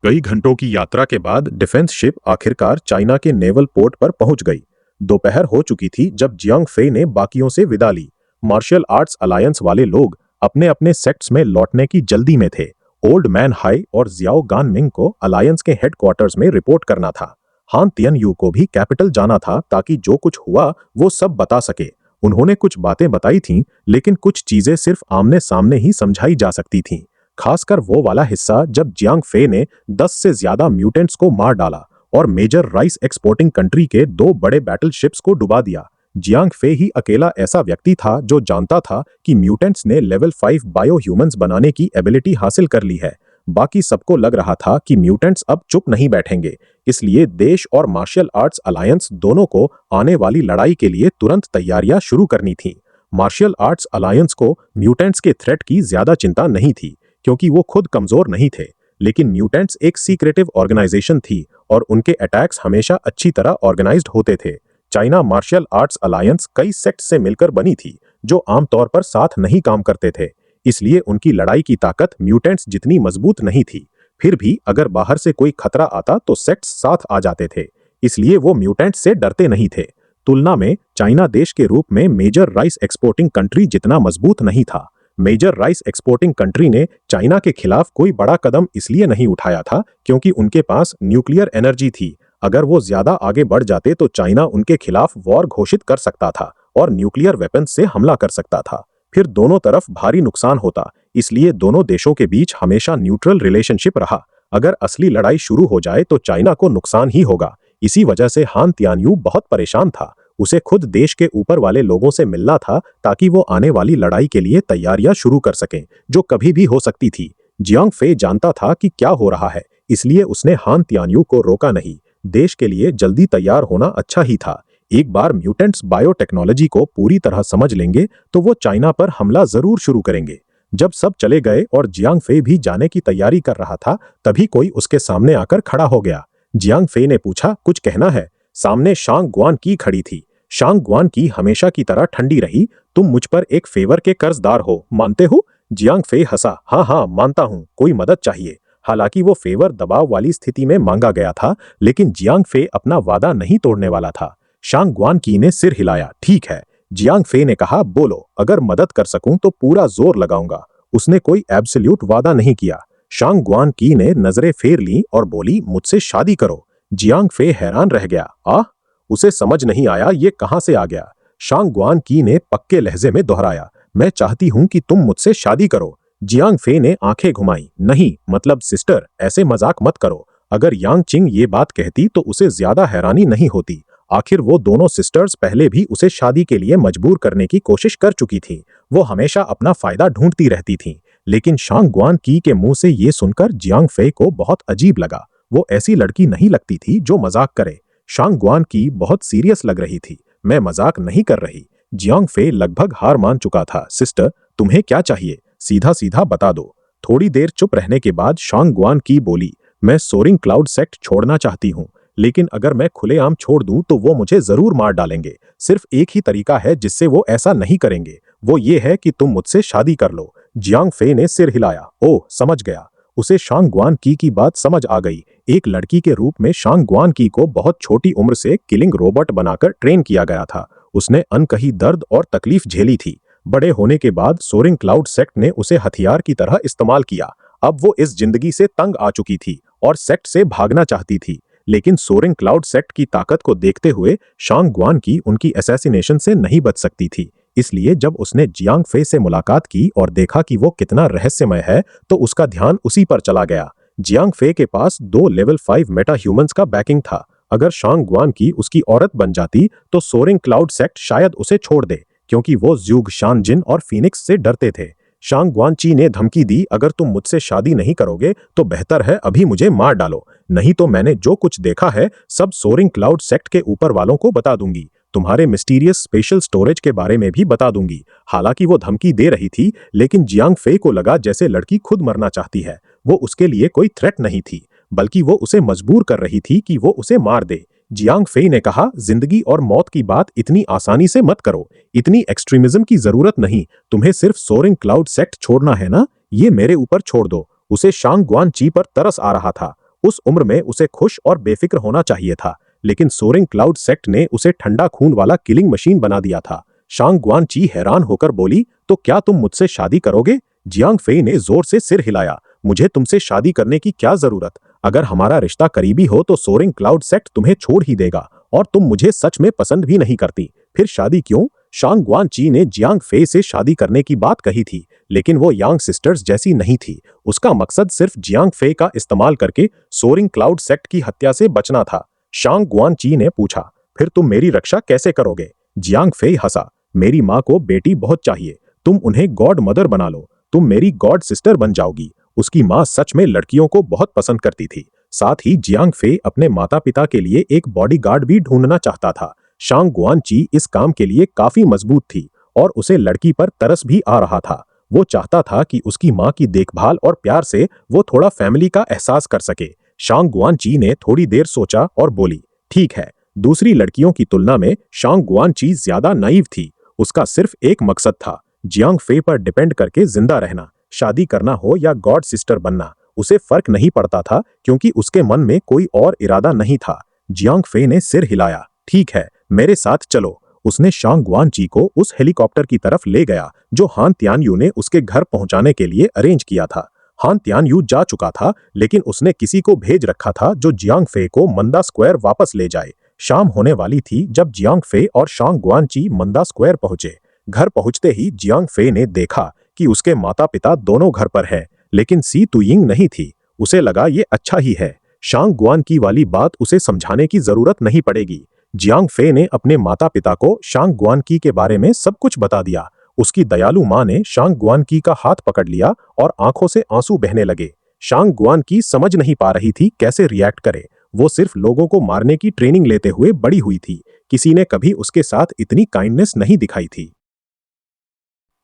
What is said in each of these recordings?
कई घंटों की यात्रा के बाद डिफेंस शिप आखिरकार चाइना के नेवल पोर्ट पर पहुंच गई। दोपहर हो चुकी थी जब जियांग फे ने बाकियों से विदा ली। मार्शल आर्ट्स अलायंस वाले लोग अपने अपने सेक्ट्स में लौटने की जल्दी में थे। ओल्ड मैन हाई और जियाओ गानमिंग को अलायंस के हेडक्वार्टर्स में रिपोर्ट करना था। हान तियन यू को भी कैपिटल जाना था ताकि जो कुछ हुआ वो सब बता सके। उन्होंने कुछ बातें बताई थीं, लेकिन कुछ चीजें सिर्फ आमने सामने ही समझाई जा सकती थीं। खासकर वो वाला हिस्सा जब जियांग फे ने 10 से ज्यादा म्यूटेंट्स को मार डाला और मेजर राइस एक्सपोर्टिंग कंट्री के 2 बड़े बैटल शिप्स को डुबा दिया। जियांग फे ही अकेला ऐसा व्यक्ति था जो जानता था कि म्यूटेंट्स ने लेवल 5 बायो ह्यूमंस बनाने की एबिलिटी हासिल कर ली है। बाकी सबको लग रहा था कि म्यूटेंट्स अब चुप नहीं बैठेंगे, इसलिए देश और मार्शल आर्ट्स अलायंस दोनों को आने वाली लड़ाई के लिए तुरंत तैयारियां शुरू करनी थी। मार्शल आर्ट्स अलायंस को म्यूटेंट्स के थ्रेट की ज्यादा चिंता नहीं थी, क्योंकि वो खुद कमजोर नहीं थे, लेकिन म्यूटेंट्स एक सीक्रेटिव ऑर्गेनाइजेशन थी और उनके अटैक्स हमेशा अच्छी तरह ऑर्गेनाइज्ड होते थे। चाइना मार्शल आर्ट्स अलायंस कई सेक्ट से मिलकर बनी थी जो आमतौर पर साथ नहीं काम करते थे, इसलिए उनकी लड़ाई की ताकत म्यूटेंट्स जितनी मजबूत नहीं थी। फिर भी अगर बाहर से कोई खतरा आता तो सेक्ट्स साथ आ जाते थे, इसलिए वो म्यूटेंट्स से डरते नहीं थे। तुलना में चाइना देश के रूप में मेजर राइस एक्सपोर्टिंग कंट्री जितना मजबूत नहीं था। मेजर राइस एक्सपोर्टिंग कंट्री ने चाइना के खिलाफ कोई बड़ा कदम इसलिए नहीं उठाया था क्योंकि उनके पास न्यूक्लियर एनर्जी थी। अगर वो ज्यादा आगे बढ़ जाते तो चाइना उनके खिलाफ वॉर घोषित कर सकता था और न्यूक्लियर वेपन्स से हमला कर सकता था। फिर दोनों तरफ भारी नुकसान होता, इसलिए दोनों देशों के बीच हमेशा न्यूट्रल रिलेशनशिप रहा। अगर असली लड़ाई शुरू हो जाए तो चाइना को नुकसान ही होगा। इसी वजह से हान तियानयू बहुत परेशान था। उसे खुद देश के ऊपर वाले लोगों से मिलना था ताकि वो आने वाली लड़ाई के लिए तैयारियां शुरू कर सकें, जो कभी भी हो सकती थी। जियांग फे जानता था कि क्या हो रहा है, इसलिए उसने हान तियानयू को रोका नहीं। देश के लिए जल्दी तैयार होना अच्छा ही था। एक बार म्यूटेंट्स बायोटेक्नोलॉजी को पूरी तरह समझ लेंगे तो वो चाइना पर हमला जरूर शुरू करेंगे। जब सब चले गए और जियांग फे भी जाने की तैयारी कर रहा था, तभी कोई उसके सामने आकर खड़ा हो गया। जियांग फे ने पूछा, कुछ कहना है? सामने शांग गुआन की खड़ी थी। शांग गुआन की हमेशा की तरह ठंडी रही। तुम मुझ पर एक फेवर के कर्जदार हो, मानते हो? जियांग फे हंसा, हाँ हाँ मानता हूँ, कोई मदद चाहिए। हालांकि वो फेवर दबाव वाली स्थिति में मांगा गया था, लेकिन जियांग फे अपना वादा नहीं तोड़ने वाला था। शांग गुआन की ने सिर हिलाया, ठीक है। जियांग फे ने कहा, बोलो, अगर मदद कर सकूं तो पूरा जोर लगाऊंगा। उसने कोई एब्सोल्यूट वादा नहीं किया। शांग गुआन की ने नजरें फेर ली और बोली, मुझसे शादी करो। जियांग फे हैरान रह गया। उसे समझ नहीं आया ये कहां से आ गया। शांग गुआन की ने पक्के लहजे में दोहराया, मैं चाहती हूं कि तुम मुझसे शादी करो। जियांग फे ने आंखें घुमाई, नहीं, मतलब सिस्टर, ऐसे मजाक मत करो। अगर यांग चिंग ये बात कहती तो उसे ज्यादा हैरानी नहीं होती। आखिर वो दोनों सिस्टर्स पहले भी उसे शादी के लिए मजबूर करने की कोशिश कर चुकी थी। वो हमेशा अपना फायदा ढूंढती रहती थीं। लेकिन शांग गुआन की के मुंह से ये सुनकर जियांग फे को बहुत अजीब लगा। वो ऐसी लड़की नहीं लगती थी जो मजाक करे। शांग गुआन की बहुत सीरियस लग रही थी। मैं मजाक नहीं कर रही। जियांग फे लगभग हार मान चुका था। सिस्टर, तुम्हें क्या चाहिए? सीधा सीधा बता दो। थोड़ी देर चुप रहने के बाद शांग गुआन की बोली, मैं सोरिंग क्लाउड सेक्ट छोड़ना चाहती हूँ, लेकिन अगर मैं खुलेआम छोड़ दूं तो वो मुझे जरूर मार डालेंगे। सिर्फ एक ही तरीका है जिससे वो ऐसा नहीं करेंगे, वो ये है कि तुम मुझसे शादी कर लो। जियांग फे ने सिर हिलाया, ओह समझ गया। उसे शांग गुआन की बात समझ आ गई। एक लड़की के रूप में शांग गुआन की को बहुत छोटी उम्र से किलिंग रोबोट बनाकर ट्रेन किया गया था। उसने अनकही दर्द और तकलीफ झेली थी। बड़े होने के बाद सोरिंग क्लाउड सेक्ट ने उसे हथियार की तरह इस्तेमाल किया। अब वो इस जिंदगी से तंग आ चुकी थी और सेक्ट से भागना चाहती थी। लेकिन सोरिंग क्लाउड सेक्ट की ताकत को देखते हुए शांग गुआन की उनकी असैसिनेशन से नहीं बच सकती थी। इसलिए जब उसने जियांग फे से मुलाकात की और देखा कि वो कितना रहस्यमय है, तो उसका ध्यान उसी पर चला गया। जियांग फे के पास 2 लेवल 5 मेटा ह्यूमंस का बैकिंग था। अगर शांग गुआन की उसकी औरत बन जाती तो सोरिंग क्लाउड सेक्ट शायद उसे छोड़ दे, क्योंकि वो ज़्यूग शानजिन और फीनिक्स से डरते थे। शांग गुआनची ने धमकी दी, अगर तुम मुझसे शादी नहीं करोगे तो बेहतर है अभी मुझे मार डालो, नहीं तो मैंने जो कुछ देखा है सब सोरिंग क्लाउड सेक्ट के ऊपर वालों को बता दूंगी। तुम्हारे मिस्टीरियस स्पेशल स्टोरेज के बारे में भी बता दूंगी। हालांकि वो धमकी दे रही थी, लेकिन जियांग फे को लगा जैसे लड़की खुद मरना चाहती है। वो उसके लिए कोई थ्रेट नहीं थी, बल्कि वो उसे मजबूर कर रही थी कि वो उसे मार दे। जियांग फे ने कहा, जिंदगी और मौत की बात इतनी आसानी से मत करो, इतनी एक्सट्रीमिज्म की जरूरत नहीं। तुम्हें सिर्फ सोरिंग क्लाउड सेक्ट छोड़ना है ना, ये मेरे ऊपर छोड़ दो। उसे शांग गुआनची पर तरस आ रहा था। उस उम्र में उसे खुश और बेफिक्र होना चाहिए था, लेकिन सोरिंग क्लाउड सेक्ट ने उसे ठंडा खून वाला किलिंग मशीन बना दिया था। शांग गुआनची हैरान होकर बोली, तो क्या तुम मुझसे शादी करोगे? जियांग फेई ने जोर से सिर हिलाया। मुझे तुमसे शादी करने की क्या जरूरत? अगर हमारा रिश्ता करीबी हो तो सोरिंग क्लाउड सेक्ट तुम्हें छोड़ ही देगा, और तुम मुझे सच में पसंद भी नहीं करती, फिर शादी क्यों? शांग गुआनची ने जियांग फेई से शादी करने की बात कही थी, लेकिन वो यांग सिस्टर्स जैसी नहीं थी। उसका मकसद सिर्फ जियांग फेई का इस्तेमाल करके सोरिंग क्लाउड सेक्ट की हत्या से बचना था। शांग गुआनची ने पूछा, फिर तुम मेरी रक्षा कैसे करोगे? जियांग फेई हंसा, मेरी माँ को बेटी बहुत चाहिए, तुम उन्हें गॉड मदर बना लो, तुम मेरी गॉड सिस्टर बन जाओगी। उसकी माँ सच में लड़कियों को बहुत पसंद करती थी। साथ ही जियांग फेई अपने माता पिता के लिए एक बॉडीगार्ड भी ढूंढना चाहता था। शांग गुआनची इस काम के लिए काफी मजबूत थी और उसे लड़की पर तरस भी आ रहा था। वो चाहता था कि उसकी माँ की देखभाल और प्यार से वो थोड़ा फैमिली का एहसास कर सके। शांग गुआनची ने थोड़ी देर सोचा और बोली, ठीक है। दूसरी लड़कियों की तुलना में शांग गुआनची ज्यादा नाइव थी। उसका सिर्फ एक मकसद था, जियांग फेई पर डिपेंड करके जिंदा रहना। शादी करना हो या गॉड सिस्टर बनना, उसे फर्क नहीं पड़ता था, क्योंकि उसके मन में कोई और इरादा नहीं था। जियांग फेई ने सिर हिलाया, ठीक है, मेरे साथ चलो। उसने शांग गुआनची को उस हेलीकॉप्टर की तरफ ले गया जो हान तियानयू ने उसके घर पहुंचाने के लिए अरेंज किया था। हान तियानयू जा चुका था, लेकिन उसने किसी को भेज रखा था जो जियांग फेई को मंदा स्क्वायर वापस ले जाए। शाम होने वाली थी जब जियांग फेई और शांग गुआनची मंदा स्क्वायर पहुंचे। घर पहुंचते ही जियांग फेई ने देखा कि उसके माता पिता दोनों घर पर हैं, लेकिन सी तुयिंग नहीं थी। उसे लगा ये अच्छा ही है, शांग गुआनकी वाली बात उसे समझाने की जरूरत नहीं पड़ेगी। जियांग फेई ने अपने माता पिता को शांग गुआनकी के बारे में सब कुछ बता दिया। उसकी दयालु माँ ने शांग गुआनकी का हाथ पकड़ लिया और आंखों से आंसू बहने लगे। शांग गुआनकी समझ नहीं पा रही थी कैसे रिएक्ट करे। वो सिर्फ लोगों को मारने की ट्रेनिंग लेते हुए बड़ी हुई थी। किसी ने कभी उसके साथ इतनी काइंडनेस नहीं दिखाई थी।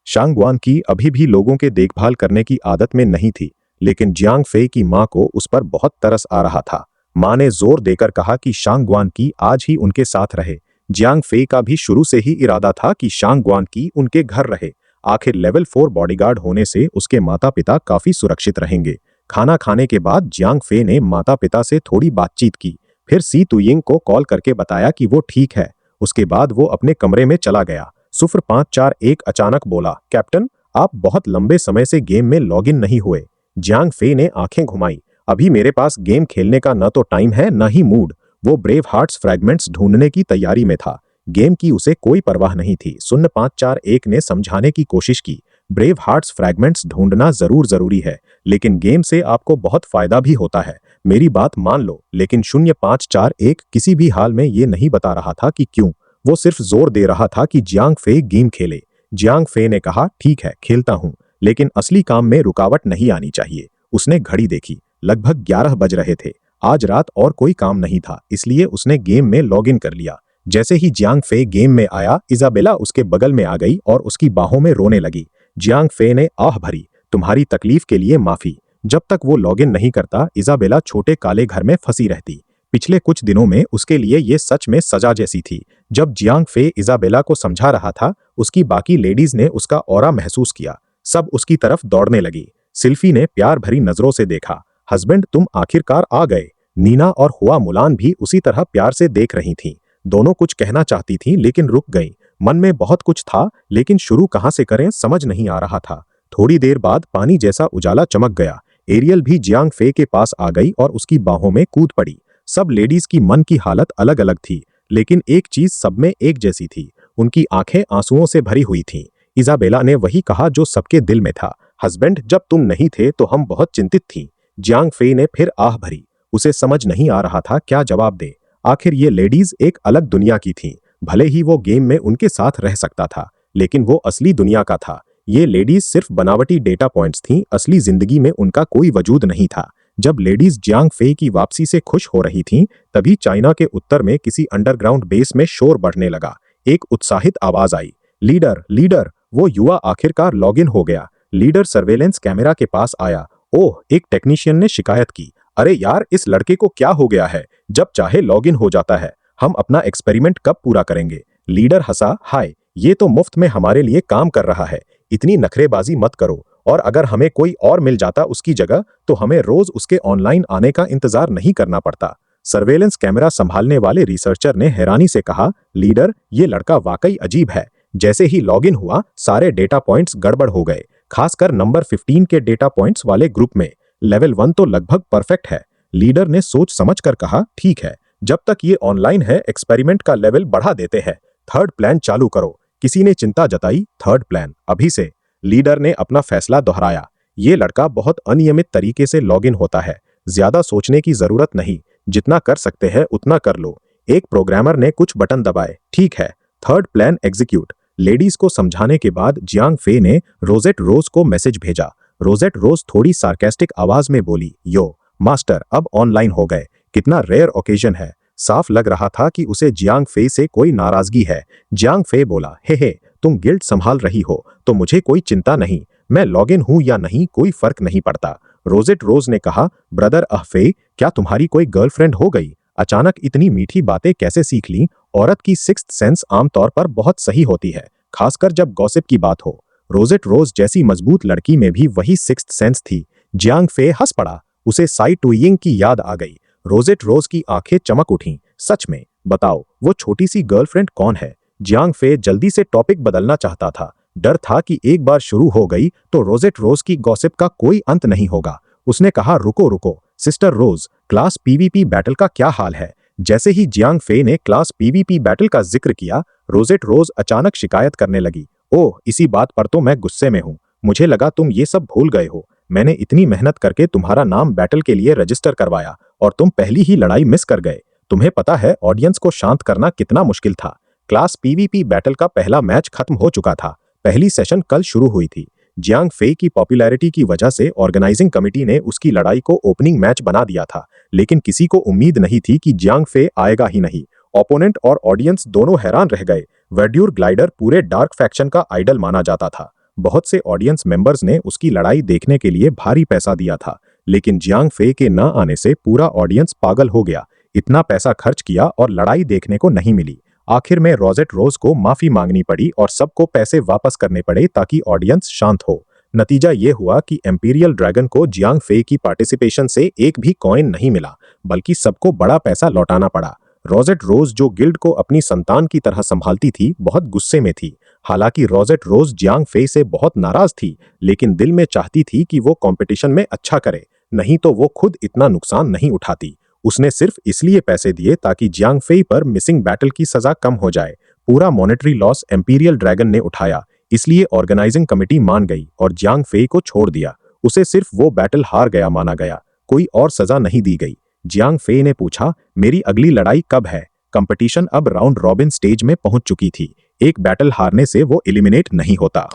शांग गुआनकी अभी भी लोगों के देखभाल करने की आदत में नहीं थी, लेकिन जियांग फेई की माँ को उस पर बहुत तरस आ रहा था। माँ ने जोर देकर कहा कि शांग गुआनकी आज ही उनके साथ रहे। जियांग फेई का भी शुरू से ही इरादा था कि शांग गुआनकी उनके घर रहे। आखिर लेवल 4 बॉडीगार्ड होने से उसके माता पिता काफी सुरक्षित रहेंगे। खाना खाने के बाद जियांग फेई ने माता पिता से थोड़ी बातचीत की, फिर सी तुयिंग को कॉल करके बताया कि वो ठीक है। उसके बाद वो अपने कमरे में चला गया। 0541 अचानक बोला, कैप्टन, आप बहुत लंबे समय से गेम में लॉगिन नहीं हुए। जियांग फेई ने आंखें घुमाई, अभी मेरे पास गेम खेलने का न तो टाइम है न ही मूड। वो ब्रेव हार्ट्स फ्रैगमेंट्स ढूंढने की तैयारी में था। गेम की उसे कोई परवाह नहीं थी। 0541 ने समझाने की कोशिश की, ब्रेव हार्ट्स फ्रैगमेंट्स ढूंढना जरूरी है, लेकिन गेम से आपको बहुत फायदा भी होता है। मेरी बात मान लो। लेकिन 0541 किसी भी हाल में ये नहीं बता रहा था कि क्यों। वो सिर्फ जोर दे रहा था कि जियांग फेई गेम खेले। जियांग फेई ने कहा, ठीक है, खेलता हूं, लेकिन असली काम में रुकावट नहीं आनी चाहिए। उसने घड़ी देखी, लगभग 11 बज रहे थे। आज रात और कोई काम नहीं था, इसलिए उसने गेम में लॉगिन कर लिया। जैसे ही जियांग फेई गेम में आया, इजाबेला उसके बगल में आ गई और उसकी बाहों में रोने लगी। जियांग फेई ने आह भरी, तुम्हारी तकलीफ के लिए माफी। जब तक वो लॉगिन नहीं करता, इजाबेला छोटे काले घर में फंसी रहती। पिछले कुछ दिनों में उसके लिए ये सच में सजा जैसी थी। जब जियांग फेई इजाबेला को समझा रहा था, उसकी बाकी लेडीज ने उसका ऑरा महसूस किया। सब उसकी तरफ दौड़ने लगी। सिल्फी ने प्यार भरी नजरों से देखा, हस्बैंड, तुम आखिरकार आ गए। नीना और हुआ मुलान भी उसी तरह प्यार से देख रही थीं। दोनों कुछ कहना चाहती थीं, लेकिन रुक गईं। मन में बहुत कुछ था, लेकिन शुरू कहां से करें समझ नहीं आ रहा था। थोड़ी देर बाद पानी जैसा उजाला चमक गया। एरियल भी जियांग फेई के पास आ गई और उसकी बाहों में कूद पड़ी। सब लेडीज की मन की हालत अलग अलग थी, लेकिन एक चीज सब में एक जैसी थी, उनकी आंखें आंसुओं से भरी हुई थीं। इजाबेला ने वही कहा जो सबके दिल में था, हस्बैंड, जब तुम नहीं थे तो हम बहुत चिंतित थीं। जियांग फेई ने फिर आह भरी। उसे समझ नहीं आ रहा था क्या जवाब दे। आखिर ये लेडीज एक अलग दुनिया की थीं। भले ही वो गेम में उनके साथ रह सकता था, लेकिन वो असली दुनिया का था। ये लेडीज सिर्फ बनावटी डेटा पॉइंट्स थीं, असली जिंदगी में उनका कोई वजूद नहीं था। जब लेडीज जियांग फेई की वापसी से खुश हो रही थीं, तभी चाइना के उत्तर में किसी अंडरग्राउंड बेस में शोर बढ़ने लगा। एक उत्साहित आवाज आई, लीडर, लीडर। वो युवा आखिरकार लॉगिन हो गया। लीडर सर्वेलेंस कैमरा के पास आया। ओह, एक टेक्नीशियन ने शिकायत की, अरे यार, इस लड़के को क्या हो गया है, जब चाहे लॉगिन हो जाता है। हम अपना एक्सपेरिमेंट कब पूरा करेंगे? लीडर हंसा, हाय, ये तो मुफ्त में हमारे लिए काम कर रहा है, इतनी नखरेबाजी मत करो। और अगर हमें कोई और मिल जाता उसकी जगह तो हमें रोज उसके ऑनलाइन आने का इंतजार नहीं करना पड़ता। सर्वेलेंस कैमरा संभालने वाले रिसर्चर ने हैरानी से कहा, लीडर, ये लड़का वाकई अजीब है। जैसे ही लॉगिन हुआ सारे डेटा पॉइंट्स गड़बड़ हो गए, खासकर नंबर 15 के डेटा पॉइंट्स वाले ग्रुप में। लेवल 1 तो लगभग परफेक्ट है। लीडर ने सोच समझकर कहा, ठीक है, जब तक ये ऑनलाइन है एक्सपेरिमेंट का लेवल बढ़ा देते हैं। थर्ड प्लान चालू करो। किसी ने चिंता जताई, थर्ड प्लान अभी से। लीडर ने अपना फैसला दोहराया, ये लड़का बहुत अनियमित तरीके से लॉगिन होता है। ज्यादा सोचने की जरूरत नहीं, जितना कर सकते हैं उतना कर लो। एक प्रोग्रामर ने कुछ बटन दबाए, ठीक है, थर्ड प्लान एग्जीक्यूट। लेडीज को समझाने के बाद जियांग फे ने रोजेट रोज को मैसेज भेजा। रोजेट रोज थोड़ी सार्केस्टिक आवाज में बोली, यो मास्टर, अब ऑनलाइन हो गए। कितना रेयर ओकेजन है। साफ लग रहा था कि उसे जियांग फे से कोई नाराजगी है। जियांग फे बोला, हे, तुम गिल्ड संभाल रही हो तो मुझे कोई चिंता नहीं। मैं लॉगिन हूं या नहीं कोई फर्क नहीं पड़ता। रोजेट रोज ने कहा, ब्रदर फे, क्या तुम्हारी कोई गर्लफ्रेंड हो गई? अचानक इतनी मीठी बातें कैसे सीख ली? औरत की सिक्स्थ सेंस आमतौर पर बहुत सही होती है, खासकर जब गॉसिप की बात हो। रोजेट रोज जैसी मजबूत लड़की में भी वही सिक्स्थ सेंस थी। जियांग फे हंस पड़ा। उसे साई टुइंग की याद आ गई। रोजेट रोज की आंखें चमक उठीं। सच में, बताओ, वो छोटी सी गर्लफ्रेंड कौन है? जियांग फे जल्दी से टॉपिक बदलना चाहता था। डर था कि एक बार शुरू हो गई तो रोजेट रोज की गॉसिप का कोई अंत नहीं होगा। उसने कहा, रुको रुको, सिस्टर रोज, क्लास पीवीपी बैटल का क्या हाल है? जैसे ही जियांग फे ने क्लास पीवीपी बैटल का जिक्र किया, रोजेट रोज अचानक शिकायत करने लगी। ओह, इसी बात पर तो मैं गुस्से में हूँ। मुझे लगा तुम ये सब भूल गए हो। मैंने इतनी मेहनत करके तुम्हारा नाम बैटल के लिए रजिस्टर करवाया और तुम पहली ही लड़ाई मिस कर गए। तुम्हें पता है ऑडियंस को शांत करना कितना मुश्किल था। क्लास पीवीपी बैटल का पहला मैच खत्म हो चुका था। पहली सेशन कल शुरू हुई थी। जियांग फे की पॉपुलैरिटी की वजह से ऑर्गेनाइजिंग कमेटी ने उसकी लड़ाई को ओपनिंग मैच बना दिया था, लेकिन किसी को उम्मीद नहीं थी कि जियांग फे आएगा ही नहीं। ओपोनेंट और ऑडियंस दोनों हैरान रह गए। वर्ड्यूर ग्लाइडर पूरे डार्क फैक्शन का आइडल माना जाता था। बहुत से ऑडियंस मेंबर्स ने उसकी लड़ाई देखने के लिए भारी पैसा दिया था, लेकिन जियांग फे के न आने से पूरा ऑडियंस पागल हो गया। इतना पैसा खर्च किया और लड़ाई देखने को नहीं मिली। आखिर में रोजेट रोज को माफी मांगनी पड़ी और सबको पैसे वापस करने पड़े ताकि ऑडियंस शांत हो। नतीजा ये हुआ कि एम्पीरियल ड्रैगन को जियांग फे की पार्टिसिपेशन से एक भी कॉइन नहीं मिला, बल्कि सबको बड़ा पैसा लौटाना पड़ा। रोजेट रोज, जो गिल्ड को अपनी संतान की तरह संभालती थी, बहुत गुस्से में थी। हालांकि रोजेट रोज जियांग फे से बहुत नाराज थी, लेकिन दिल में चाहती थी कि वो कंपटीशन में अच्छा करे, नहीं तो वो खुद इतना नुकसान नहीं उठाती। उसने सिर्फ इसलिए पैसे दिए ताकि जियांग फे पर मिसिंग बैटल की सजा कम हो जाए। पूरा मॉनेटरी लॉस एम्पीरियल ड्रैगन ने उठाया, इसलिए ऑर्गेनाइजिंग कमेटी मान गई और जियांग फे को छोड़ दिया। उसे सिर्फ वो बैटल हार गया माना गया, कोई और सजा नहीं दी गई। जियांग फे ने पूछा, मेरी अगली लड़ाई कब है? कंपटीशन अब राउंड रॉबिन स्टेज में पहुंच चुकी थी। एक बैटल हारने से वो एलिमिनेट नहीं होता।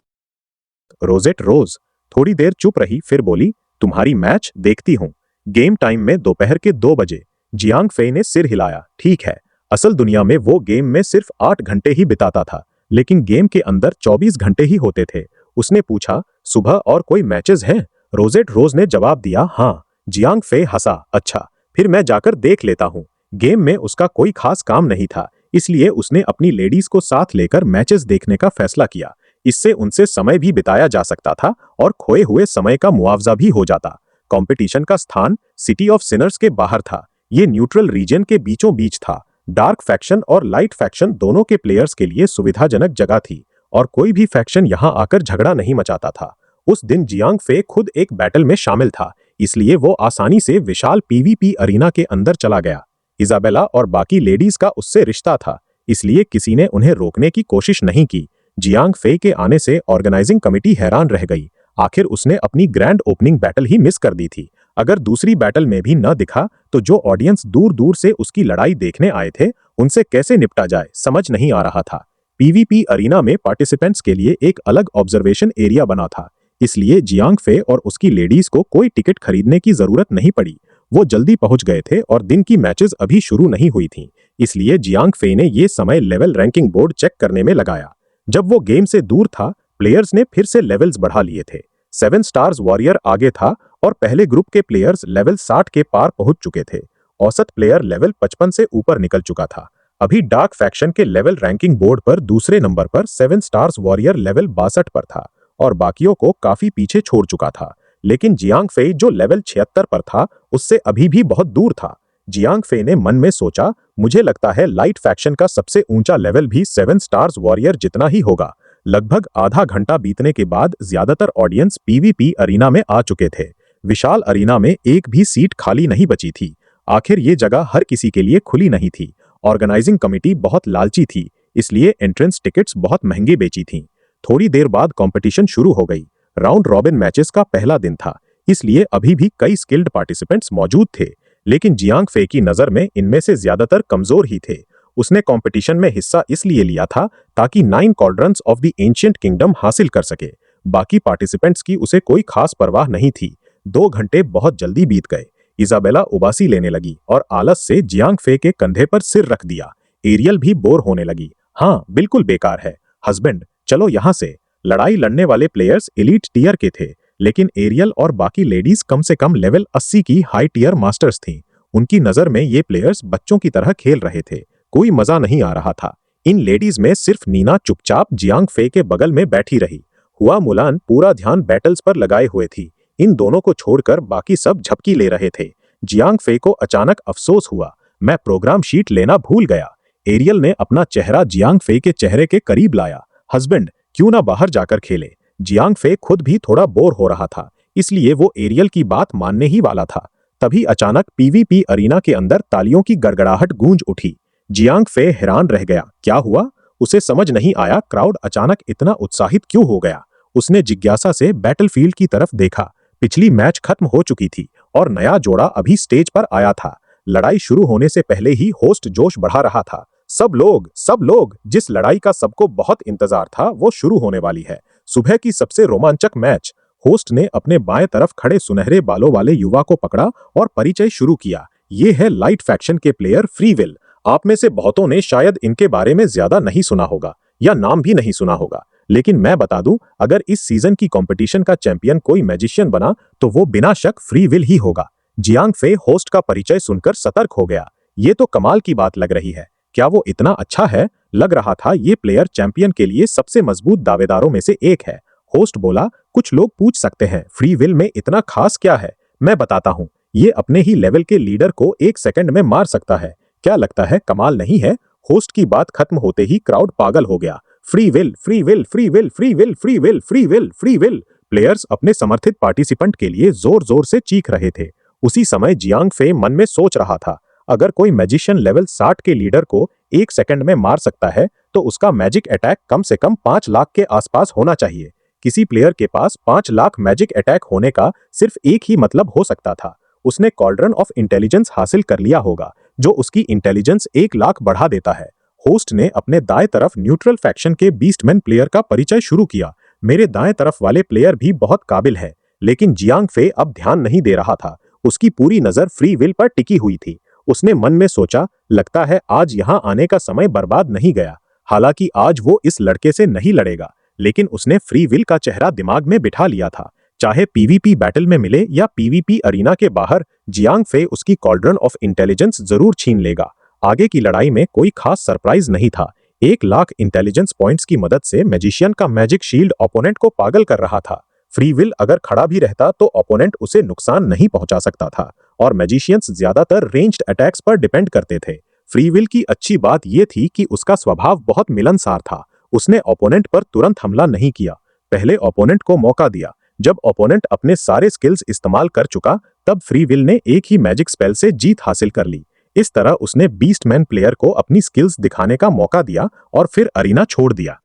रोजेट रोज थोड़ी देर चुप रही, फिर बोली, तुम्हारी मैच देखती हूं। गेम टाइम में दोपहर के 2 बजे। जियांग फे ने सिर हिलाया। ठीक है, असल दुनिया में वो गेम में सिर्फ 8 घंटे ही बिताता था, लेकिन गेम के अंदर 24 घंटे ही होते थे। उसने पूछा, सुबह और कोई मैचेस हैं? रोजेट रोज ने जवाब दिया, हाँ। जियांग फे हंसा, अच्छा, फिर मैं जाकर देख लेता हूँ। गेम में उसका कोई खास काम नहीं था, इसलिए उसने अपनी लेडीज को साथ लेकर मैचेस देखने का फैसला किया। इससे उनसे समय भी बिताया जा सकता था और खोए हुए समय का मुआवजा भी हो जाता। कंपटीशन का स्थान सिटी ऑफ सिनर्स के बाहर था। ये न्यूट्रल रीजन के बीचों बीच था। डार्क फैक्शन और लाइट फैक्शन दोनों के प्लेयर्स के लिए सुविधाजनक जगह थी और कोई भी फैक्शन यहां आकर झगड़ा नहीं मचाता था। उस दिन जियांग फे खुद एक बैटल में शामिल था, इसलिए वो आसानी से विशाल पीवीपी अरीना के अंदर चला गया। इजाबेला और बाकी लेडीज का उससे रिश्ता था, इसलिए किसी ने उन्हें रोकने की कोशिश नहीं की। जियांग फे के आने से ऑर्गेनाइजिंग कमेटी हैरान रह गई। आखिर उसने अपनी ग्रैंड ओपनिंग बैटल ही मिस कर दी थी। अगर दूसरी बैटल में भी न दिखा तो जो ऑडियंस दूर दूर से उसकी लड़ाई देखने आए थे, उनसे कैसे निपटा जाए समझ नहीं आ रहा था। पीवीपी अरीना में पार्टिसिपेंट्स के लिए एक अलग ऑब्जर्वेशन एरिया बना था, इसलिए जियांग फे और उसकी लेडीज को कोई टिकट खरीदने की जरूरत नहीं पड़ी। वो जल्दी पहुंच गए थे और दिन की मैचेस अभी शुरू नहीं हुई थीं, इसलिए जियांग फे ने ये समय लेवल रैंकिंग बोर्ड चेक करने में लगाया। जब वो गेम से दूर था, प्लेयर्स ने फिर से लेवल्स बढ़ा लिए थे। 7 स्टार्स वॉरियर आगे था और पहले ग्रुप के प्लेयर्स लेवल 60 के पार पहुंच चुके थे। औसत प्लेयर लेवल 55 से ऊपर निकल चुका था। अभी डार्क फैक्शन के लेवल रैंकिंग बोर्ड पर दूसरे नंबर पर 7 स्टार्स वॉरियर लेवल 62 पर था और बाकियों को काफी पीछे छोड़ चुका था। लेकिन जियांग फेई जो लेवल 76 पर था, उससे अभी भी बहुत दूर था। जियांग फेई ने मन में सोचा, मुझे लगता है लाइट फैक्शन का सबसे ऊंचा लेवल भी 7 स्टार्स वॉरियर जितना ही होगा। लगभग आधा घंटा बीतने के बाद ज्यादातर ऑडियंस पीवीपी अरीना में आ चुके थे। विशाल अरीना में एक भी सीट खाली नहीं बची थी। आखिर ये जगह हर किसी के लिए खुली नहीं थी। ऑर्गेनाइजिंग कमेटी बहुत लालची थी, इसलिए एंट्रेंस टिकट्स बहुत महंगे बेची थीं। थोड़ी देर बाद कंपटीशन शुरू हो गई। राउंड रॉबिन मैचेस का पहला दिन था, इसलिए अभी भी कई स्किल्ड पार्टिसिपेंट्स मौजूद थे। लेकिन जियांग फेई की नजर में इनमें से ज्यादातर कमजोर ही थे। उसने कंपटीशन में हिस्सा इसलिए लिया था ताकि 9 कॉर्ड्रंस ऑफ द एंशिएंट किंगडम हासिल कर सके। बाकी पार्टिसिपेंट्स की उसे कोई खास परवाह नहीं थी। 2 घंटे बहुत जल्दी बीत गए। इजाबेला उबासी लेने लगी और आलस से जियांग फेई के कंधे पर सिर रख दिया। एरियल भी बोर होने लगी। हाँ, बिल्कुल बेकार है। हस्बैंड, चलो यहाँ से। लड़ाई लड़ने वाले प्लेयर्स एलीट टीयर के थे, लेकिन एरियल और बाकी लेडीज कम से कम लेवल 80 की हाई टीयर मास्टर्स थीं। उनकी नजर में ये प्लेयर्स बच्चों की तरह खेल रहे थे। कोई मजा नहीं आ रहा था। इन लेडीज में सिर्फ नीना चुपचाप जियांग फेई के बगल में बैठी रही। हुआ मुलान पूरा ध्यान बैटल्स पर लगाए हुए थी। इन दोनों को छोड़कर बाकी सब झपकी ले रहे थे। जियांग फेई को अचानक अफसोस हुआ, मैं प्रोग्राम शीट लेना भूल गया। एरियल ने अपना चेहरा जियांग फेई के चेहरे के करीब लाया। हस्बैंड, क्यों ना बाहर जाकर खेले। जियांग फेई खुद भी थोड़ा बोर हो रहा था, इसलिए वो एरियल की बात मानने ही वाला था। तभी अचानक पीवीपी अरीना के अंदर तालियों की गड़गड़ाहट गूंज उठी। जियांग फेई हैरान रह गया, क्या हुआ? उसे समझ नहीं आया क्राउड अचानक इतना उत्साहित क्यों हो गया। उसने जिज्ञासा से बैटलफील्ड की तरफ देखा। पिछली मैच खत्म हो चुकी थी और नया जोड़ा अभी स्टेज पर आया था। लड़ाई शुरू होने से पहले ही होस्ट जोश बढ़ा रहा था। सब लोग, जिस लड़ाई का सबको बहुत इंतजार था वो शुरू होने वाली है। सुबह की सबसे रोमांचक मैच। होस्ट ने अपने बाएं तरफ खड़े सुनहरे बालों वाले युवा को पकड़ा और परिचय शुरू किया। ये है लाइट फैक्शन के प्लेयर फ्री विल। आप में से बहुतों ने शायद इनके बारे में ज्यादा नहीं सुना होगा या नाम भी नहीं सुना होगा, लेकिन मैं बता दूं, अगर इस सीजन की कंपटीशन का चैंपियन कोई मैजिशियन बना तो वो बिना शक फ्री विल ही होगा। जियांग फेई होस्ट का परिचय सुनकर सतर्क हो गया। ये तो कमाल की बात लग रही है। क्या वो इतना अच्छा है? लग रहा था ये प्लेयर चैंपियन के लिए सबसे मजबूत दावेदारों में से एक है। होस्ट बोला, कुछ लोग पूछ सकते हैं फ्री विल में इतना खास क्या है। मैं बताता हूँ, ये अपने ही लेवल के लीडर को 1 सेकंड में मार सकता है। क्या लगता है कमाल नहीं है? होस्ट की बात खत्म होते ही क्राउड पागल हो गया। Free will, free will, free will, free will, free will, free will, free will. Players अपने समर्थित पार्टिसिपेंट के लिए जोर जोर से चीख रहे थे। उसी समय जियांग फेई मन में सोच रहा था, अगर कोई मैजिशियन लेवल 60 के लीडर को 1 सेकंड में मार सकता है तो उसका मैजिक अटैक कम से कम 5 लाख के आसपास होना चाहिए। किसी प्लेयर के पास 5 लाख मैजिक अटैक होने का सिर्फ एक ही मतलब हो सकता था, उसने कॉल्ड्रन ऑफ इंटेलिजेंस हासिल कर लिया होगा, जो उसकी इंटेलिजेंस 1 लाख बढ़ा देता है। होस्ट ने अपने दाएं तरफ न्यूट्रल फैक्शन के बीस्टमैन प्लेयर का परिचय शुरू किया। मेरे दाएं तरफ वाले प्लेयर भी बहुत काबिल है, लेकिन जियांग फेई अब ध्यान नहीं दे रहा था। उसकी पूरी नजर फ्री विल पर टिकी हुई थी। उसने मन में सोचा, लगता है आज यहाँ आने का समय बर्बाद नहीं गया। हालांकि आज वो इस लड़के से नहीं लड़ेगा, लेकिन उसने फ्री विल का चेहरा दिमाग में बिठा लिया था। चाहे पीवीपी बैटल में मिले या पीवीपी अरीना के बाहर, जियांग फेई उसकी कॉल्ड्रन ऑफ इंटेलिजेंस जरूर छीन लेगा। आगे की लड़ाई में कोई खास सरप्राइज नहीं था। 1 लाख इंटेलिजेंस पॉइंट्स की मदद से मैजिशियन का मैजिक शील्ड ओपोनेंट को पागल कर रहा था। फ्री विल अगर खड़ा भी रहता तो ओपोनेंट उसे नुकसान नहीं पहुंचा सकता था, और मैजिशियंस ज्यादातर रेंज्ड अटैक्स पर डिपेंड करते थे। फ्री विल की अच्छी बात यह थी कि उसका स्वभाव बहुत मिलनसार था। उसने ओपोनेंट पर तुरंत हमला नहीं किया, पहले ओपोनेंट को मौका दिया। जब ओपोनेंट अपने सारे स्किल्स इस्तेमाल कर चुका, तब फ्री विल ने एक ही मैजिक स्पेल से जीत हासिल कर ली। इस तरह उसने बीस्टमैन प्लेयर को अपनी स्किल्स दिखाने का मौका दिया और फिर अरीना छोड़ दिया।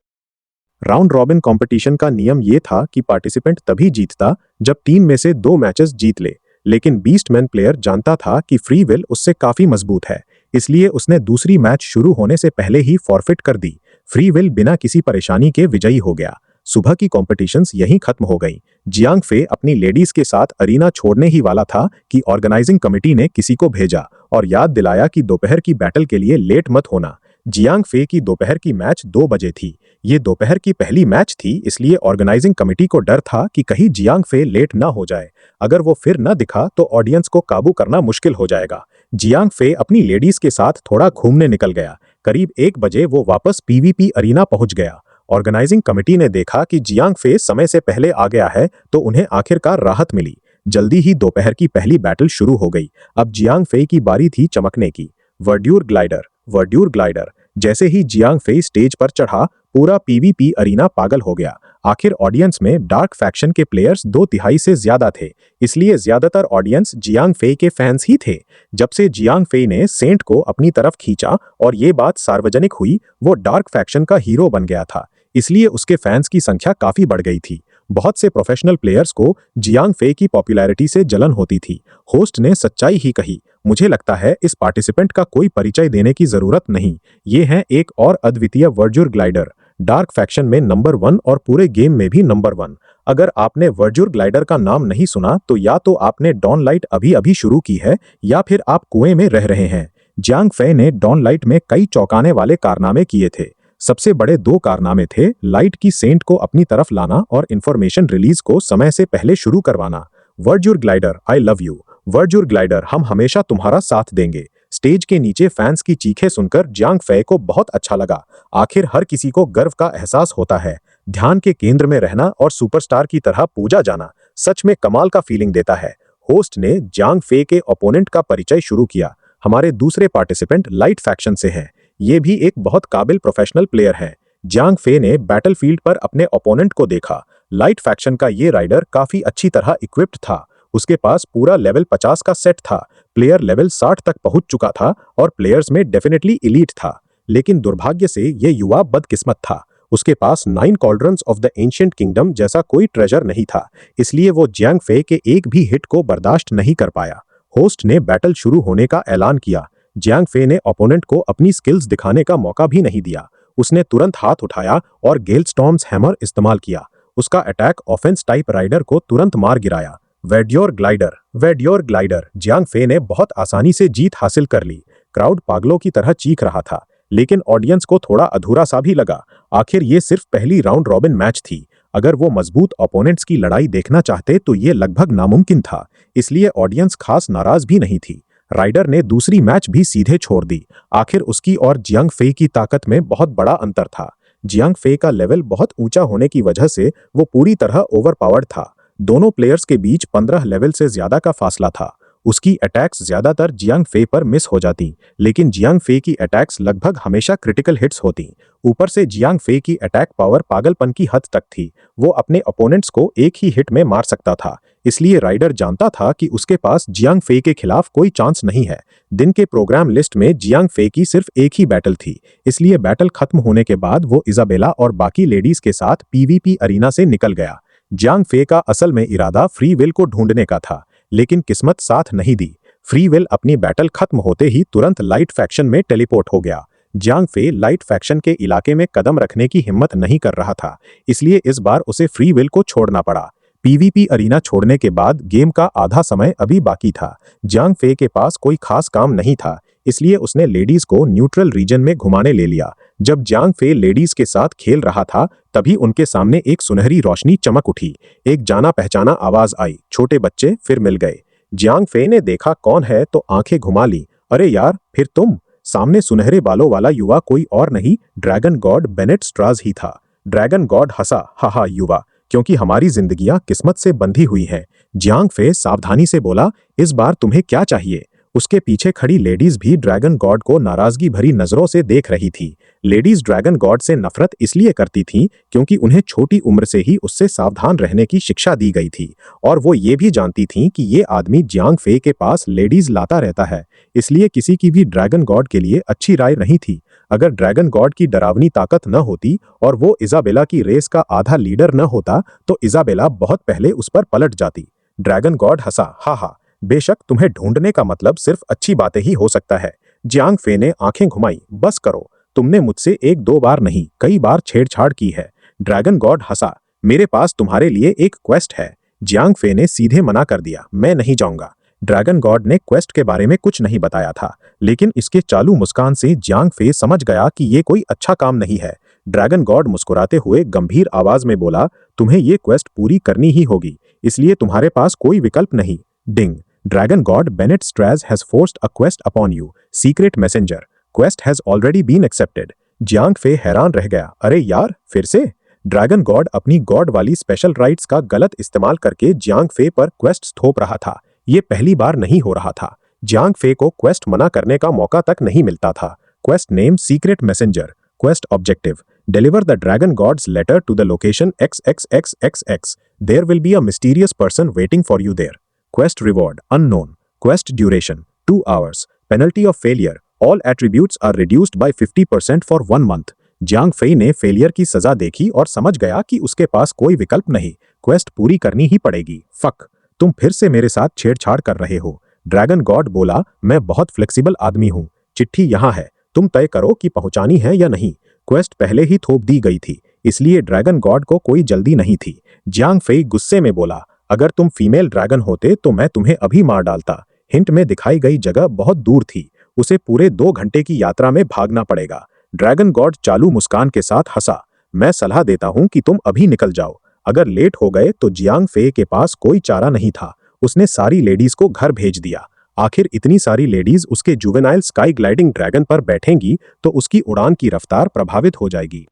राउंड रॉबिन कंपटीशन का नियम यह था कि पार्टिसिपेंट तभी जीतता जब 3 में से 2 मैचेस जीत ले, लेकिन बीस्टमैन प्लेयर जानता था कि फ्री विल उससे काफी मजबूत है, इसलिए उसने दूसरी मैच शुरू होने से पहले ही फॉरफिट कर दी। फ्री विल बिना किसी परेशानी के विजयी हो गया। सुबह की कॉम्पिटिशंस यहीं खत्म हो गई। जियांग फेई अपनी लेडीज के साथ अरीना छोड़ने ही वाला था कि ऑर्गेनाइजिंग कमेटी ने किसी को भेजा और याद दिलाया कि दोपहर की बैटल के लिए लेट मत होना। जियांग फेई की दोपहर की मैच 2 बजे थी। ये दोपहर की पहली मैच थी, इसलिए ऑर्गेनाइजिंग कमेटी को डर था कि कहीं जियांग फेई लेट ना हो जाए। अगर वो फिर न दिखा तो ऑडियंस को काबू करना मुश्किल हो जाएगा। जियांग फेई अपनी लेडीज के साथ थोड़ा घूमने निकल गया। करीब 1 बजे वो वापस पीवीपी अरीना पहुंच गया। ऑर्गेनाइजिंग कमेटी ने देखा कि जियांग फे समय से पहले आ गया है तो उन्हें आखिरकार राहत मिली। जल्दी ही दोपहर की पहली बैटल शुरू हो गई। अब जियांग फे की बारी थी चमकने की। वर्ड्यूर ग्लाइडर, वर्ड्यूर ग्लाइडर। जैसे ही जियांग फे स्टेज पर चढ़ा, पूरा पीवीपी अरीना पागल हो गया। आखिर ऑडियंस में डार्क फैक्शन के प्लेयर्स 2/3 से ज्यादा थे, इसलिए ज्यादातर ऑडियंस जियांग फे के फैंस ही थे। जब से जियांग फे ने सेंट को अपनी तरफ खींचा और ये बात सार्वजनिक हुई, वो डार्क फैक्शन का हीरो बन गया था, इसलिए उसके फैंस की संख्या काफी बढ़ गई थी। बहुत से प्रोफेशनल प्लेयर्स को जियांग फे की पॉपुलैरिटी से जलन होती थी। होस्ट ने सच्चाई ही कही। मुझे लगता है इस पार्टिसिपेंट का कोई परिचय देने की जरूरत नहीं। ये है एक और अद्वितीय वर्ड्यूर ग्लाइडर, डार्क फैक्शन में नंबर 1 और पूरे गेम में भी नंबर 1। अगर आपने वर्ड्यूर ग्लाइडर का नाम नहीं सुना तो या तो आपने डॉन लाइट अभी अभी शुरू की है या फिर आप कुएं में रह रहे हैं। जियांग फे ने डॉन लाइट में कई चौंकाने वाले कारनामे किए थे। सबसे बड़े 2 कारनामे थे लाइट की सेंट को अपनी तरफ लाना और इंफॉर्मेशन रिलीज को समय से पहले शुरू करवाना। वर्ड्यूर glider, I love you. वर्ड्यूर glider, हम हमेशा तुम्हारा साथ देंगे। स्टेज के नीचे फैंस की चीखें सुनकर जियांग फे को बहुत अच्छा लगा। आखिर हर किसी को गर्व का एहसास होता है। ध्यान के केंद्र में रहना और सुपरस्टार की तरह पूजा जाना सच में कमाल का फीलिंग देता है। होस्ट ने जियांग फे के ओपोनेंट का परिचय शुरू किया। हमारे दूसरे पार्टिसिपेंट लाइट फैक्शन से हैं। ये भी एक बहुत काबिल प्रोफेशनल प्लेयर है। जियांग फे ने बैटलफील्ड पर अपने ओपोनेंट को देखा। लाइट फैक्शन का ये राइडर काफी अच्छी तरह इक्विप्ड था। उसके पास पूरा लेवल 50 का सेट था। प्लेयर लेवल 60 तक पहुंच चुका था और प्लेयर्स में डेफिनेटली एलीट था। लेकिन दुर्भाग्य से ये युवा बदकिस्मत था। उसके पास 9 कॉल्ड्रंस ऑफ द एंशिएंट किंगडम जैसा कोई ट्रेजर नहीं था, इसलिए वो जियांग फे के एक भी हिट को बर्दाश्त नहीं कर पाया। होस्ट ने बैटल शुरू होने का ऐलान किया। जियांग फे ने ओपोनेंट को अपनी स्किल्स दिखाने का मौका भी नहीं दिया। उसने तुरंत हाथ उठाया और गेलस्टॉर्म्स हैमर इस्तेमाल किया। उसका अटैक ऑफेंस टाइप राइडर को तुरंत मार गिराया। वर्ड्यूर ग्लाइडर, वर्ड्यूर ग्लाइडर। जियांग फे ने बहुत आसानी से जीत हासिल कर ली। क्राउड पागलों की तरह चीख रहा था, लेकिन ऑडियंस को थोड़ा अधूरा सा भी लगा। आखिर ये सिर्फ पहली राउंड रॉबिन मैच थी। अगर वो मजबूत ओपोनेंट्स की लड़ाई देखना चाहते तो ये लगभग नामुमकिन था, इसलिए ऑडियंस खास नाराज भी नहीं थी। राइडर ने दूसरी मैच भी सीधे छोड़ दी। आखिर उसकी और जियांग फे की ताकत में बहुत बड़ा अंतर था। जियांग फे का लेवल बहुत ऊंचा होने की वजह से वो पूरी तरह ओवरपावर्ड था। दोनों प्लेयर्स के बीच 15 लेवल से ज्यादा का फासला था। उसकी अटैक्स ज्यादातर जियांग फे पर मिस हो जाती, लेकिन जियांग फे की अटैक्स लगभग हमेशा क्रिटिकल हिट्स होती। ऊपर से जियांग फे की अटैक पावर पागलपन की हद तक थी। वो अपने ओपोनेंट्स को एक ही हिट में मार सकता था, इसलिए राइडर जानता था कि उसके पास जियांग फे के खिलाफ कोई चांस नहीं है। दिन के प्रोग्राम लिस्ट में जियांग फे की सिर्फ एक ही बैटल थी, इसलिए बैटल खत्म होने के बाद वो इजाबेला और बाकी लेडीज के साथ पीवीपी अरीना से निकल गया। जियांग फे का असल में इरादा फ्री विल को ढूंढने का था, लेकिन किस्मत साथ नहीं दी। फ्री विल अपनी बैटल खत्म होते ही तुरंत लाइट फैक्शन में टेलीपोर्ट हो गया। जियांग फे लाइट फैक्शन के इलाके में कदम रखने की हिम्मत नहीं कर रहा था, इसलिए इस बार उसे फ्री विल को छोड़ना पड़ा। पीवीपी अरीना छोड़ने के बाद गेम का आधा समय अभी बाकी था। जियांग फे के पास कोई खास काम नहीं था, इसलिए उसने लेडीज को न्यूट्रल रीजन में घुमाने ले लिया। जब जियांग फे लेडीज के साथ खेल रहा था, तभी उनके सामने एक सुनहरी रोशनी चमक उठी। एक जाना पहचाना आवाज आई, छोटे बच्चे फिर मिल गए। जियांग फे ने देखा कौन है तो आंखें घुमा ली। अरे यार, फिर तुम। सामने सुनहरे बालों वाला युवा कोई और नहीं, ड्रैगन गॉड बेनेट स्ट्राज ही था। ड्रैगन गॉड हंसा, हा युवा, क्योंकि हमारी जिंदगियां किस्मत से बंधी हुई हैं। जियांग फे सावधानी से बोला, इस बार तुम्हें क्या चाहिए? उसके पीछे खड़ी लेडीज भी ड्रैगन गॉड को नाराजगी भरी नजरों से देख रही थी। लेडीज ड्रैगन गॉड से नफरत इसलिए करती थीं क्योंकि उन्हें छोटी उम्र से ही उससे सावधान रहने की शिक्षा दी गई थी, और वो ये भी जानती थीं कि ये आदमी जियांग फे के पास लेडीज लाता रहता है, इसलिए किसी की भी ड्रैगन गॉड के लिए अच्छी राय नहीं थी। अगर ड्रैगन गॉड की डरावनी ताकत न होती और वो इजाबेला की रेस का आधा लीडर न होता तो इजाबेला बहुत पहले उस पर पलट जाती। ड्रैगन गॉड हंसा, हा, बेशक तुम्हें ढूंढने का मतलब सिर्फ अच्छी बातें ही हो सकता है। जियांग फे ने आंखें घुमाई, बस करो, तुमने मुझसे 1-2 बार नहीं कई बार छेड़छाड़ की है। ड्रैगन गॉड हंसा, मेरे पास तुम्हारे लिए एक क्वेस्ट है। जियांग फे ने सीधे मना कर दिया, मैं नहीं जाऊंगा। ड्रैगन गॉड ने क्वेस्ट के बारे में कुछ नहीं बताया था, लेकिन इसके चालू मुस्कान से जियांग फे समझ गया कि ये कोई अच्छा काम नहीं है। ड्रैगन गॉड मुस्कुराते हुए गंभीर आवाज में बोला, तुम्हें ये क्वेस्ट पूरी करनी ही होगी, इसलिए तुम्हारे पास कोई विकल्प नहीं। डिंग, Dragon God Bennett Straz has forced a quest upon you. Secret Messenger. Quest has already been accepted. Jiang फे हैरान रह गया। अरे यार, फिर से? ड्रैगन गॉड अपनी गॉड वाली स्पेशल राइट्स का गलत इस्तेमाल करके जियांग फे पर क्वेस्ट थोप रहा था। ये पहली बार नहीं हो रहा था। जियांग फे को क्वेस्ट मना करने का मौका तक नहीं मिलता था। Quest name secret messenger. Quest objective deliver the dragon god's letter to the location XXXXX। There will be a mysterious person waiting for you there. Quest reward unknown. Quest duration 2 hours। Penalty of failure all attributes are reduced by 50% for 1 month। Jiang Fei ने failure की सजा देखी और समझ गया कि उसके पास कोई विकल्प नहीं, क्वेस्ट पूरी करनी ही पड़ेगी। फक, तुम फिर से मेरे साथ छेड़छाड़ कर रहे हो। ड्रैगन गॉड बोला, मैं बहुत फ्लेक्सिबल आदमी हूँ। चिट्ठी यहाँ है, तुम तय करो कि पहुंचानी है या नहीं। क्वेस्ट पहले ही थोप दी गई थी, इसलिए ड्रैगन गॉड को कोई जल्दी नहीं थी। जियांग फेई गुस्से में बोला, अगर तुम फीमेल ड्रैगन होते तो मैं तुम्हें अभी मार डालता। हिंट में दिखाई गई जगह बहुत दूर थी, उसे पूरे 2 घंटे की यात्रा में भागना पड़ेगा। ड्रैगन गॉड चालू मुस्कान के साथ हंसा। मैं सलाह देता हूं कि तुम अभी निकल जाओ। अगर लेट हो गए तो जियांग फे के पास कोई चारा नहीं था। उसने सारी लेडीज को घर भेज दिया। आखिर इतनी सारी लेडीज उसके जुवेनाइल स्काई ग्लाइडिंग ड्रैगन पर बैठेंगी तो उसकी उड़ान की रफ्तार प्रभावित हो जाएगी।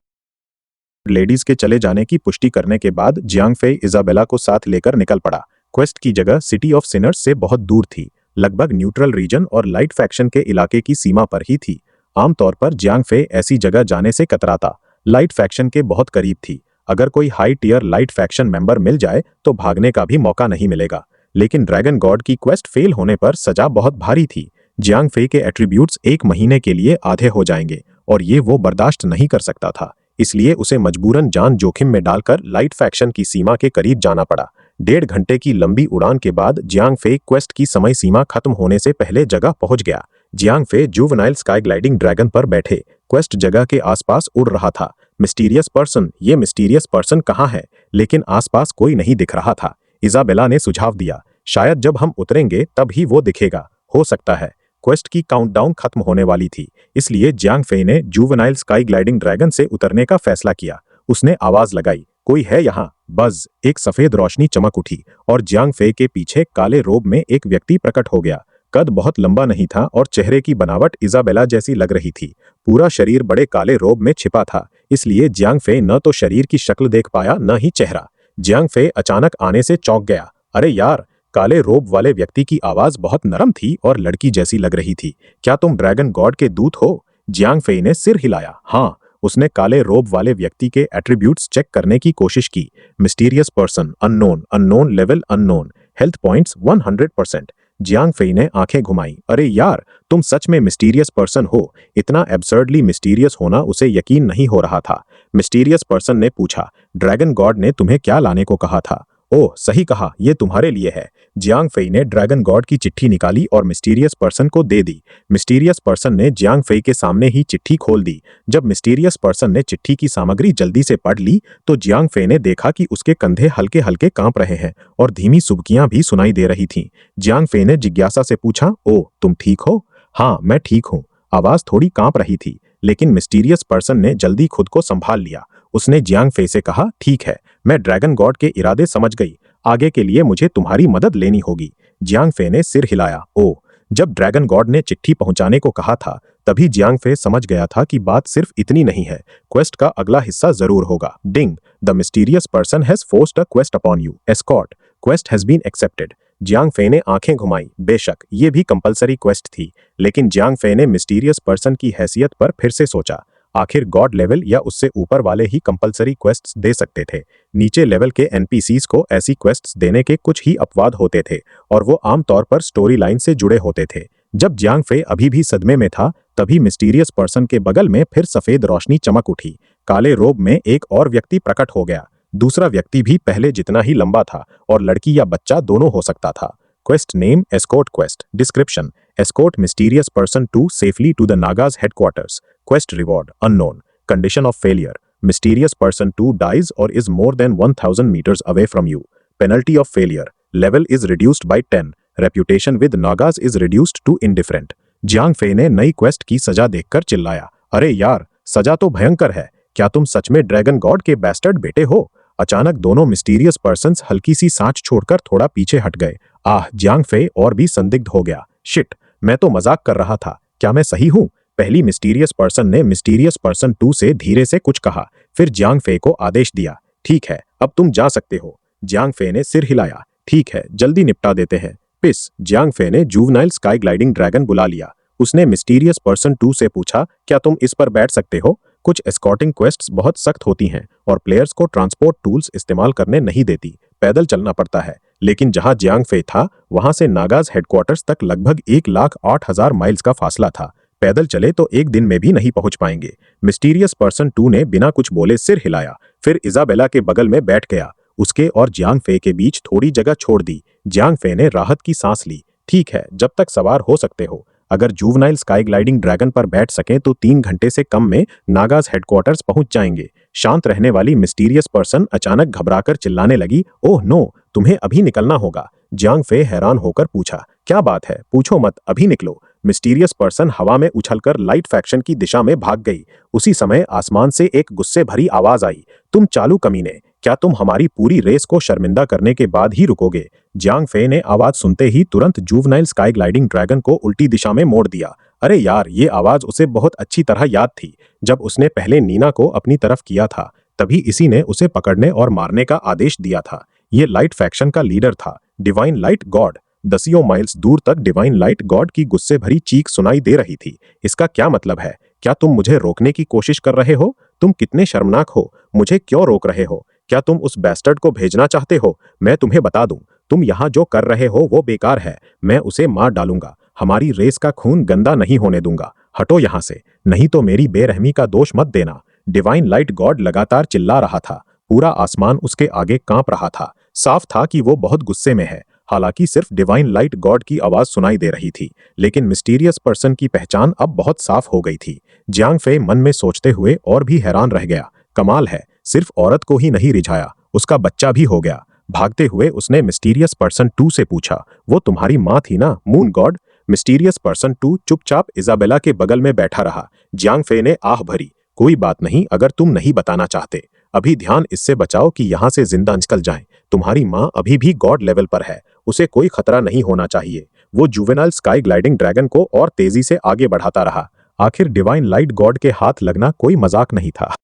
लेडीज के चले जाने की पुष्टि करने के बाद जियांग फे इजाबेला को साथ लेकर निकल पड़ा। क्वेस्ट की जगह सिटी ऑफ सिनर्स से बहुत दूर थी, लगभग न्यूट्रल रीजन और लाइट फैक्शन के इलाके की सीमा पर ही थी। आमतौर पर जियांग फे ऐसी जगह जाने से कतराता। लाइट फैक्शन के बहुत करीब थी। अगर कोई high tier light faction member मिल जाए तो भागने का भी मौका नहीं मिलेगा। लेकिन ड्रैगन गॉड की क्वेस्ट फेल होने पर सजा बहुत भारी थी। जियांग फे के एट्रीब्यूट्स 1 महीने के लिए आधे हो जाएंगे और ये वो बर्दाश्त नहीं कर सकता था। इसलिए उसे मजबूरन जान जोखिम में डालकर लाइट फैक्शन की सीमा के करीब जाना पड़ा। 1.5 घंटे की लंबी उड़ान के बाद जियांग फे क्वेस्ट की समय सीमा खत्म होने से पहले जगह पहुंच गया। जियांग फे जुवेनाइल स्काई ग्लाइडिंग ड्रैगन पर बैठे क्वेस्ट जगह के आसपास उड़ रहा था। मिस्टीरियस पर्सन, ये मिस्टीरियस पर्सन कहाँ है? लेकिन आसपास कोई नहीं दिख रहा था। इजाबेला ने सुझाव दिया, शायद जब हम उतरेंगे तब ही वो दिखेगा। हो सकता है। क्वेस्ट की काउंटडाउन खत्म होने वाली थी, इसलिए जियांग फे ने जुवेनाइल स्काई ग्लाइडिंग ड्रैगन से उतरने का फैसला किया। उसने आवाज लगाई, कोई है यहाँ? बज, एक सफेद रोशनी चमक उठी और जियांग फे के पीछे काले रोब में एक व्यक्ति प्रकट हो गया। कद बहुत लंबा नहीं था और चेहरे की बनावट इजाबेला जैसी लग रही थी। पूरा शरीर बड़े काले रोब में छिपा था, इसलिए जियांग फे न तो शरीर की शक्ल देख पाया न ही चेहरा। जियांग फे अचानक आने से चौंक गया। अरे यार! काले रोब वाले व्यक्ति की आवाज बहुत नरम थी और लड़की जैसी लग रही थी। क्या तुम ड्रैगन गॉड के दूत हो? जियांग फे ने सिर हिलाया। हाँ। उसने काले रोब वाले व्यक्ति के एट्रीब्यूट्स चेक करने की कोशिश की। Mysterious person, unknown, unknown level unknown, health points 100%। Jiang Fei ने आंखें घुमाई। अरे यार, तुम सच में मिस्टीरियस पर्सन हो? इतना एब्सर्डली मिस्टीरियस होना उसे यकीन नहीं हो रहा था। मिस्टीरियस पर्सन ने पूछा, ड्रैगन गॉड ने तुम्हें क्या लाने को कहा था? ओह, सही कहा, ये तुम्हारे लिए है। जियांग फे ने ड्रैगन गॉड की चिट्ठी निकाली और मिस्टीरियस पर्सन को दे दी। मिस्टीरियस पर्सन ने जियांग फे के सामने ही चिट्ठी खोल दी। जब मिस्टीरियस पर्सन ने चिट्ठी की सामग्री जल्दी से पढ़ ली तो जियांग फे ने देखा कि उसके कंधे हल्के हल्के कांप रहे हैं और धीमी सुबकियां भी सुनाई दे रही थीं। जियांग फे ने जिज्ञासा से पूछा, ओह, तुम ठीक हो? हाँ, मैं ठीक हूँ। आवाज थोड़ी कांप रही थी, लेकिन मिस्टीरियस पर्सन ने जल्दी खुद को संभाल लिया। उसने जियांग फे से कहा, ठीक है, मैं ड्रैगन गॉड के इरादे समझ गई। आगे के लिए मुझे तुम्हारी मदद लेनी होगी। जियांग फे ने सिर हिलाया। ओह। जब ड्रैगन गॉड ने चिट्ठी पहुंचाने को कहा था तभी जियांग फे समझ गया था कि बात सिर्फ इतनी नहीं है, क्वेस्ट का अगला हिस्सा जरूर होगा। Ding, the mysterious person has forced a quest upon you. Escort, quest has been accepted. Jiang Fei ने आंखें घुमाई। बेशक ये भी कंपलसरी क्वेस्ट थी, लेकिन जियांग फे ने मिस्टीरियस पर्सन की हैसियत पर फिर से सोचा। आखिर गॉड लेवल या उससे ऊपर वाले ही कंपलसरी क्वेस्ट्स दे सकते थे। नीचे लेवल के एनपीसीज को ऐसी क्वेस्ट्स देने के कुछ ही अपवाद होते थे और वो आमतौर पर स्टोरी लाइन से जुड़े होते थे। जब जियांग फे अभी भी सदमे में था तभी मिस्टीरियस पर्सन के बगल में फिर सफेद रोशनी चमक उठी। काले रोब में एक और व्यक्ति प्रकट हो गया। दूसरा व्यक्ति भी पहले जितना ही लंबा था और लड़की या बच्चा दोनों हो सकता था। Quest name, escort quest. Description, escort mysterious person to safely to the Naga's headquarters. Quest reward unknown. Condition of failure: mysterious person 2 dies or is more than 1000 meters away from you. Penalty of failure: level is reduced by 10. Reputation with Nagas is reduced to indifferent. Jiang Fei ने नई quest की सजा देखकर चिल्लाया, अरे यार, सजा तो भयंकर है। क्या तुम सच में ड्रैगन गॉड के बैस्टर्ड बेटे हो? अचानक दोनों मिस्टीरियस पर्सन्स हल्की सी सांच छोड़कर थोड़ा पीछे हट गए। जियांग फे और भी संदिग्ध हो गया। शिट, मैं तो मजाक कर रहा था, क्या मैं सही हूँ? पहली मिस्टीरियस पर्सन ने मिस्टीरियस पर्सन 2 से धीरे से कुछ कहा, फिर जियांग फे को आदेश दिया, ठीक है, अब तुम जा सकते हो। जियांग फे ने सिर हिलाया, ठीक है, जल्दी निपटा देते हैं। पिस, जियांग फे ने जुवेनाइल स्काई ग्लाइडिंग ड्रैगन बुला लिया। उसने मिस्टीरियस पर्सन 2 से पूछा, क्या तुम इस पर बैठ सकते हो? कुछ एस्कॉर्टिंग क्वेस्ट्स बहुत सख्त होती हैं और प्लेयर्स को ट्रांसपोर्ट टूल्स इस्तेमाल करने नहीं देती, पैदल चलना पड़ता है। लेकिन जहां जियांग फे था वहां से नागाज हेडक्वार्टर्स तक लगभग 1,08,000 माइल्स का फासला था। पैदल चले तो एक दिन में भी नहीं पहुंच पाएंगे। मिस्टीरियस पर्सन 2 ने बिना कुछ बोले सिर हिलाया, फिर इजाबेला के बगल में बैठ गया। उसके और जियांग फे के बीच थोड़ी जगह छोड़ दी। जियांग फे ने राहत की सांस ली, ठीक है, जब तक सवार हो सकते हो। अगर जुवेनाइल स्काई ग्लाइडिंग ड्रैगन पर बैठ सकें तो 3 घंटे से कम में नागाज हेडक्वार्टर्स पहुंच जाएंगे। शांत रहने वाली मिस्टीरियस पर्सन अचानक घबराकर चिल्लाने लगी, ओह नो, तुम्हें अभी निकलना होगा। जियांग फे हैरान होकर पूछा, क्या बात है? पूछो मत, अभी निकलो। मिस्टीरियस पर्सन हवा में उछलकर लाइट फैक्शन की दिशा में भाग गई। उसी समय आसमान से एक गुस्से भरी आवाज आई, तुम चालू कमीने, क्या तुम हमारी पूरी रेस को शर्मिंदा करने के बाद ही रुकोगे? जियांग फे ने आवाज सुनते ही तुरंत जुवेनाइल स्काई ग्लाइडिंग ड्रैगन को उल्टी दिशा में मोड़ दिया। अरे यार, ये आवाज उसे बहुत अच्छी तरह याद थी। जब उसने पहले नीना को अपनी तरफ किया था तभी इसी ने उसे पकड़ने और मारने का आदेश दिया था। ये लाइट फैक्शन का लीडर था, डिवाइन लाइट गॉड। दसियों माइल्स दूर तक डिवाइन लाइट गॉड की गुस्से भरी चीख सुनाई दे रही थी। इसका क्या मतलब है? क्या तुम मुझे रोकने की कोशिश कर रहे हो? तुम कितने शर्मनाक हो, मुझे क्यों रोक रहे हो? क्या तुम उस बैस्टर्ड को भेजना चाहते हो? मैं तुम्हें बता दूं, तुम यहाँ जो कर रहे हो वो बेकार है। मैं उसे मार डालूंगा, हमारी रेस का खून गंदा नहीं होने दूंगा। हटो यहाँ से, नहीं तो मेरी बेरहमी का दोष मत देना। डिवाइन लाइट गॉड लगातार चिल्ला रहा था। पूरा आसमान उसके आगे कांप रहा था। साफ था कि वो बहुत गुस्से में है। हालांकि सिर्फ डिवाइन लाइट गॉड की आवाज सुनाई दे रही थी, लेकिन मिस्टीरियस पर्सन की पहचान अब बहुत साफ हो गई थी। जियांग फे मन में सोचते हुए और भी हैरान रह गया। कमाल है, सिर्फ औरत को ही नहीं रिझाया, उसका बच्चा भी हो गया। भागते हुए उसने मिस्टीरियस पर्सन 2 से पूछा, वो तुम्हारी माँ थी ना, मून गॉड? मिस्टीरियस पर्सन 2 चुपचाप इजाबेला के बगल में बैठा रहा। जियांग फे ने आह भरी, कोई बात नहीं, अगर तुम नहीं बताना चाहते। अभी ध्यान इससे बचाओ कि यहाँ से जिंदा निकल जाएं। तुम्हारी माँ अभी भी गॉड लेवल पर है, उसे कोई खतरा नहीं होना चाहिए। वो जुवेनाइल स्काई ग्लाइडिंग ड्रैगन को और तेजी से आगे बढ़ाता रहा। आखिर डिवाइन लाइट गॉड के हाथ लगना कोई मजाक नहीं था।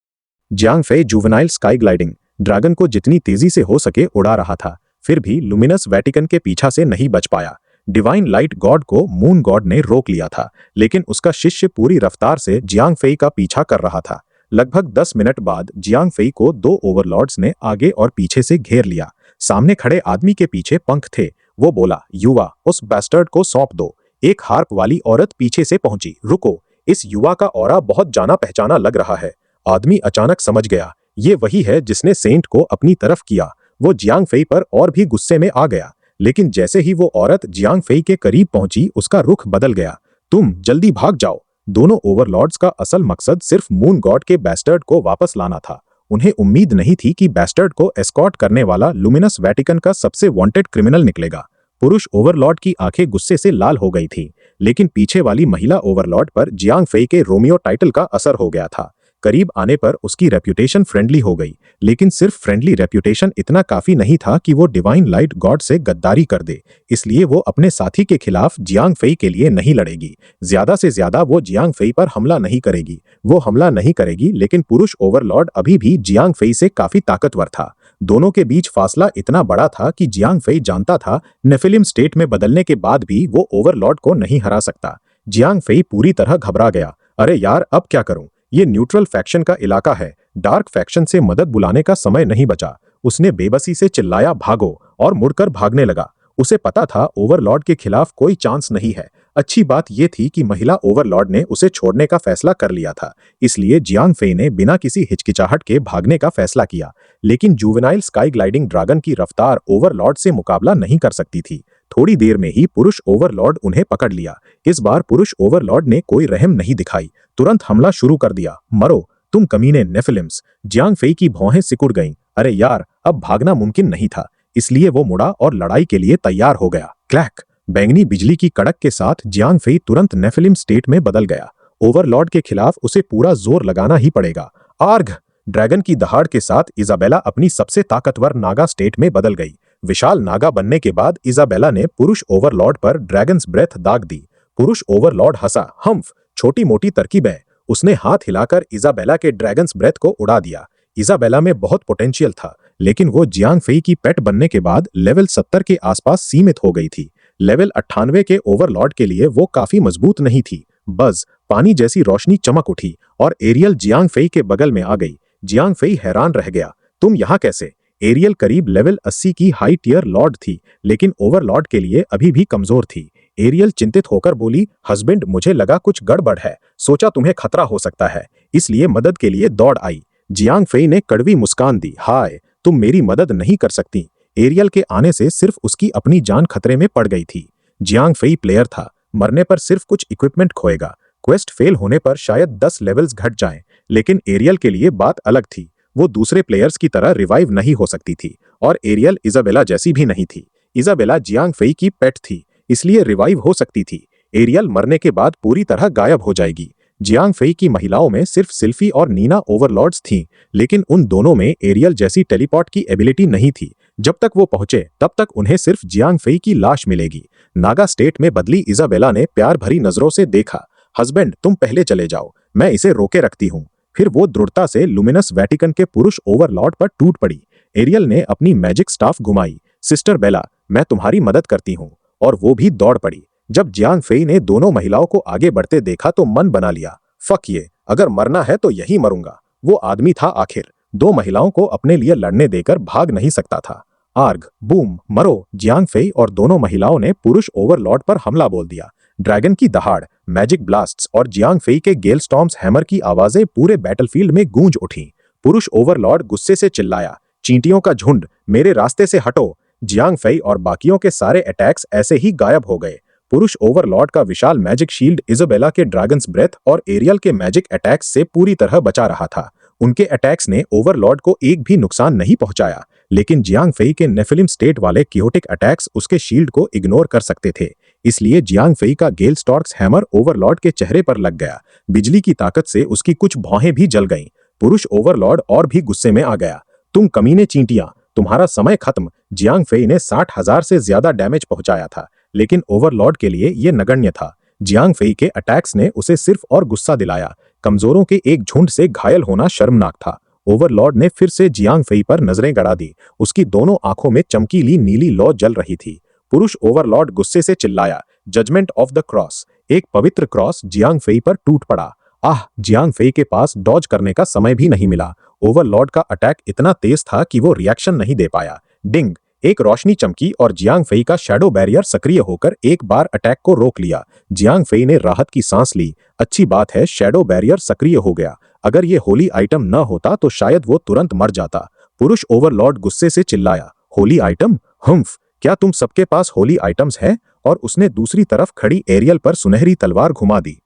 जियांग फे जुवेनाइल स्काई ग्लाइडिंग ड्रैगन को जितनी तेजी से हो सके उड़ा रहा था, फिर भी लुमिनस वेटिकन के पीछा से नहीं बच पाया। डिवाइन लाइट गॉड को मून गॉड ने रोक लिया था, लेकिन उसका शिष्य पूरी रफ्तार से जियांग फे का पीछा कर रहा था। लगभग 10 मिनट बाद जियांग फे को 2 ओवरलॉर्ड्स ने आगे और पीछे से घेर लिया। सामने खड़े आदमी के पीछे पंख थे। वो बोला, युवा, उस बैस्टर्ड को सौंप दो। एक हार्प वाली औरत पीछे से पहुंची। रुको, इस युवा का ऑरा बहुत जाना पहचाना लग रहा है। आदमी अचानक समझ गया, ये वही है जिसने सेंट को अपनी तरफ किया। वो जियांग फे पर और भी गुस्से में आ गया, लेकिन जैसे ही वो औरत जियांग फे के करीब पहुंची उसका रुख बदल गया। तुम जल्दी भाग जाओ। दोनों ओवरलॉर्ड्स का असल मकसद सिर्फ मून गॉड के बैस्टर्ड को वापस लाना था। उन्हें उम्मीद नहीं थी कि बैस्टर्ड को एस्कॉर्ट करने वाला लुमिनस वेटिकन का सबसे वांटेड क्रिमिनल निकलेगा। पुरुष ओवरलॉर्ड की आंखें गुस्से से लाल हो गई थीं, लेकिन पीछे वाली महिला ओवरलॉर्ड पर जियांग फे के रोमियो टाइटल का असर हो गया था। करीब आने पर उसकी रेप्यूटेशन फ्रेंडली हो गई, लेकिन सिर्फ फ्रेंडली रेप्यूटेशन इतना काफी नहीं था कि वो डिवाइन लाइट गॉड से गद्दारी कर दे। इसलिए वो अपने साथी के खिलाफ जियांग फे के लिए नहीं लड़ेगी। ज्यादा से ज्यादा वो जियांग फे पर हमला नहीं करेगी। वो हमला नहीं करेगी, लेकिन पुरुष ओवरलॉर्ड अभी भी जियांग फे से काफी ताकतवर था। दोनों के बीच फासला इतना बड़ा था कि जियांग फे जानता था नेफिलिम स्टेट में बदलने के बाद भी वो ओवरलॉर्ड को नहीं हरा सकता। जियांग फे पूरी तरह घबरा गया। अरे यार, अब क्या करूं? ये न्यूट्रल फैक्शन का इलाका है, डार्क फैक्शन से मदद बुलाने का समय नहीं बचा। उसने बेबसी से चिल्लाया, भागो, और मुड़कर भागने लगा। उसे पता था ओवरलॉर्ड के खिलाफ कोई चांस नहीं है। अच्छी बात यह थी कि महिला ओवरलॉर्ड ने उसे छोड़ने का फैसला कर लिया था, इसलिए जियांग फे ने बिना किसी हिचकिचाहट के भागने का फैसला किया। लेकिन जुवेनाइल स्काई ग्लाइडिंग ड्रैगन की रफ्तार ओवरलॉर्ड से मुकाबला नहीं कर सकती थी। थोड़ी देर में ही पुरुष ओवरलॉर्ड उन्हें पकड़ लिया। इस बार पुरुष ओवरलॉर्ड ने कोई रहम नहीं दिखाई, तुरंत हमला शुरू कर दिया। मरो, तुम कमीने नेफिलिम्स। जियांग फे की भौहें सिकुड़ गईं। अरे यार, अब भागना मुमकिन नहीं था, इसलिए वो मुड़ा और लड़ाई के लिए तैयार हो गया। क्लैक! बैंगनी बिजली की कड़क के साथ जियांग फे तुरंत नेफिलिम स्टेट में बदल गया। ओवरलॉर्ड के खिलाफ उसे पूरा जोर लगाना ही पड़ेगा। आर्घ! ड्रैगन की दहाड़ के साथ इजाबेला अपनी सबसे ताकतवर नागा स्टेट में बदल गई। विशाल नागा बनने के बाद इजाबेला ने पुरुष ओवरलॉर्ड पर ड्रैगन्स ब्रेथ दाग दी। पुरुष ओवरलॉर्ड हंसा, हम्फ, छोटी मोटी तरकीबें। उसने हाथ हिलाकर इजाबेला के ड्रैगन्स ब्रेथ को उड़ा दिया। इजाबेला में बहुत पोटेंशियल था, लेकिन वो जियांग फेई की पेट बनने के बाद लेवल 70 के आसपास सीमित हो गई थी। लेवल 98 के ओवरलॉर्ड के लिए वो काफी मजबूत नहीं थी। बस पानी जैसी रोशनी चमक उठी और एरियल जियांग फेई के बगल में आ गई। जियांग फेई हैरान रह गया, तुम यहाँ कैसे? एरियल करीब लेवल 80 की हाई टियर लॉर्ड थी, लेकिन ओवरलॉर्ड के लिए अभी भी कमजोर थी। एरियल चिंतित होकर बोली, हस्बैंड, मुझे लगा कुछ गड़बड़ है, सोचा तुम्हें खतरा हो सकता है, इसलिए मदद के लिए दौड़ आई। जियांग फेई ने कड़वी मुस्कान दी, हाय, तुम मेरी मदद नहीं कर सकती। एरियल के आने से सिर्फ उसकी अपनी जान खतरे में पड़ गई थी। जियांग फेई प्लेयर था, मरने पर सिर्फ कुछ इक्विपमेंट खोएगा, क्वेस्ट फेल होने पर शायद 10 लेवल्स घट जाएं, लेकिन एरियल के लिए बात अलग थी। वो दूसरे प्लेयर्स की तरह रिवाइव नहीं हो सकती थी, और एरियल इजाबेला जैसी भी नहीं थी। इजाबेला जियांग फेई की पेट थी, इसलिए रिवाइव हो सकती थी। एरियल मरने के बाद पूरी तरह गायब हो जाएगी। जियांग फेई की महिलाओं में सिर्फ सिल्फी और नीना ओवरलॉर्ड्स थीं, लेकिन उन दोनों में एरियल जैसी टेलीपोर्ट की एबिलिटी नहीं थी। जब तक वो पहुंचे तब तक उन्हें सिर्फ जियांग फेई की लाश मिलेगी। नागा स्टेट में बदली इजाबेला ने प्यार भरी नजरों से देखा, हस्बैंड, तुम पहले चले जाओ, मैं इसे रोके रखती हूँ। फिर वो दृढ़ता से लुमिनस वेटिकन के पुरुष ओवरलॉर्ड पर टूट पड़ी। एरियल ने अपनी मैजिक स्टाफ घुमाई, सिस्टर बेला, मैं तुम्हारी मदद करती हूँ, और वो भी दौड़ पड़ी। जब जियांग फेई ने दोनों महिलाओं को आगे बढ़ते देखा तो मन बना लिया, फक ये, अगर मरना है तो यही मरूंगा। वो आदमी था आखिर, दो महिलाओं को अपने लिए लड़ने देकर भाग नहीं सकता था। आर्ग, बूम, मरो। जियांग फेई और दोनों महिलाओं ने पुरुष ओवरलॉर्ड पर हमला बोल दिया। ड्रैगन की दहाड़, मैजिक ब्लास्ट्स और जियांग फेई के गेल स्टॉर्म्स हैमर की आवाजें पूरे बैटलफील्ड में गूंज उठीं। पुरुष ओवरलॉर्ड गुस्से से चिल्लाया, चींटियों का झुंड, मेरे रास्ते से हटो। जियांग फेई और बाकियों के सारे अटैक्स ऐसे ही गायब हो गए। पुरुष ओवरलॉर्ड का विशाल मैजिक शील्ड इजाबेला के ड्रैगन्स ब्रेथ और एरियल के मैजिक अटैक्स से पूरी तरह बचा रहा था। उनके अटैक्स ने ओवरलॉर्ड को एक भी नुकसान नहीं पहुंचाया, लेकिन जियांग फेई के नेफिलिम स्टेट वाले कियोटिक अटैक्स उसके शील्ड को इग्नोर कर सकते थे। इसलिए जियांग फेई का गेल स्टॉर्क्स हैमर ओवरलॉर्ड के चेहरे पर लग गया। बिजली की ताकत से उसकी कुछ भौहें भी जल गईं। पुरुष ओवरलॉर्ड और भी गुस्से में आ गया, तुम कमीने चींटियां, तुम्हारा समय खत्म। जियांग फेई ने 60,000 से ज्यादा डैमेज पहुंचाया था, लेकिन ओवरलॉर्ड के लिए यह नगण्य था। जियांग फेई के अटैक्स ने उसे सिर्फ और गुस्सा दिलाया। कमजोरों के एक झुंड से घायल होना शर्मनाक था। ओवरलॉर्ड ने फिर से जियांग फेई पर नजरें गड़ा दी। उसकी दोनों आंखों में चमकीली नीली लौ जल रही थी। पुरुष ओवरलॉर्ड गुस्से से चिल्लाया, जजमेंट ऑफ द क्रॉस। एक पवित्र क्रॉस जियांग फेई पर टूट पड़ा। आह, जियांग फेई के पास डॉज करने का समय भी नहीं मिला। ओवरलॉर्ड का अटैक इतना तेज था कि वो रिएक्शन नहीं दे पाया। डिंग, एक रोशनी चमकी और जियांग फेई का शैडो बैरियर सक्रिय होकर एक बार अटैक को रोक लिया। जियांग फेई ने राहत की सांस ली। अच्छी बात है, शैडो बैरियर सक्रिय हो गया। अगर ये होली आइटम न होता तो शायद वो तुरंत मर जाता। पुरुष ओवरलॉर्ड गुस्से से चिल्लाया, होली आइटम? हम्फ, क्या तुम सबके पास होली आइटम्स है? और उसने दूसरी तरफ खड़ी एरियल पर सुनहरी तलवार घुमा दी।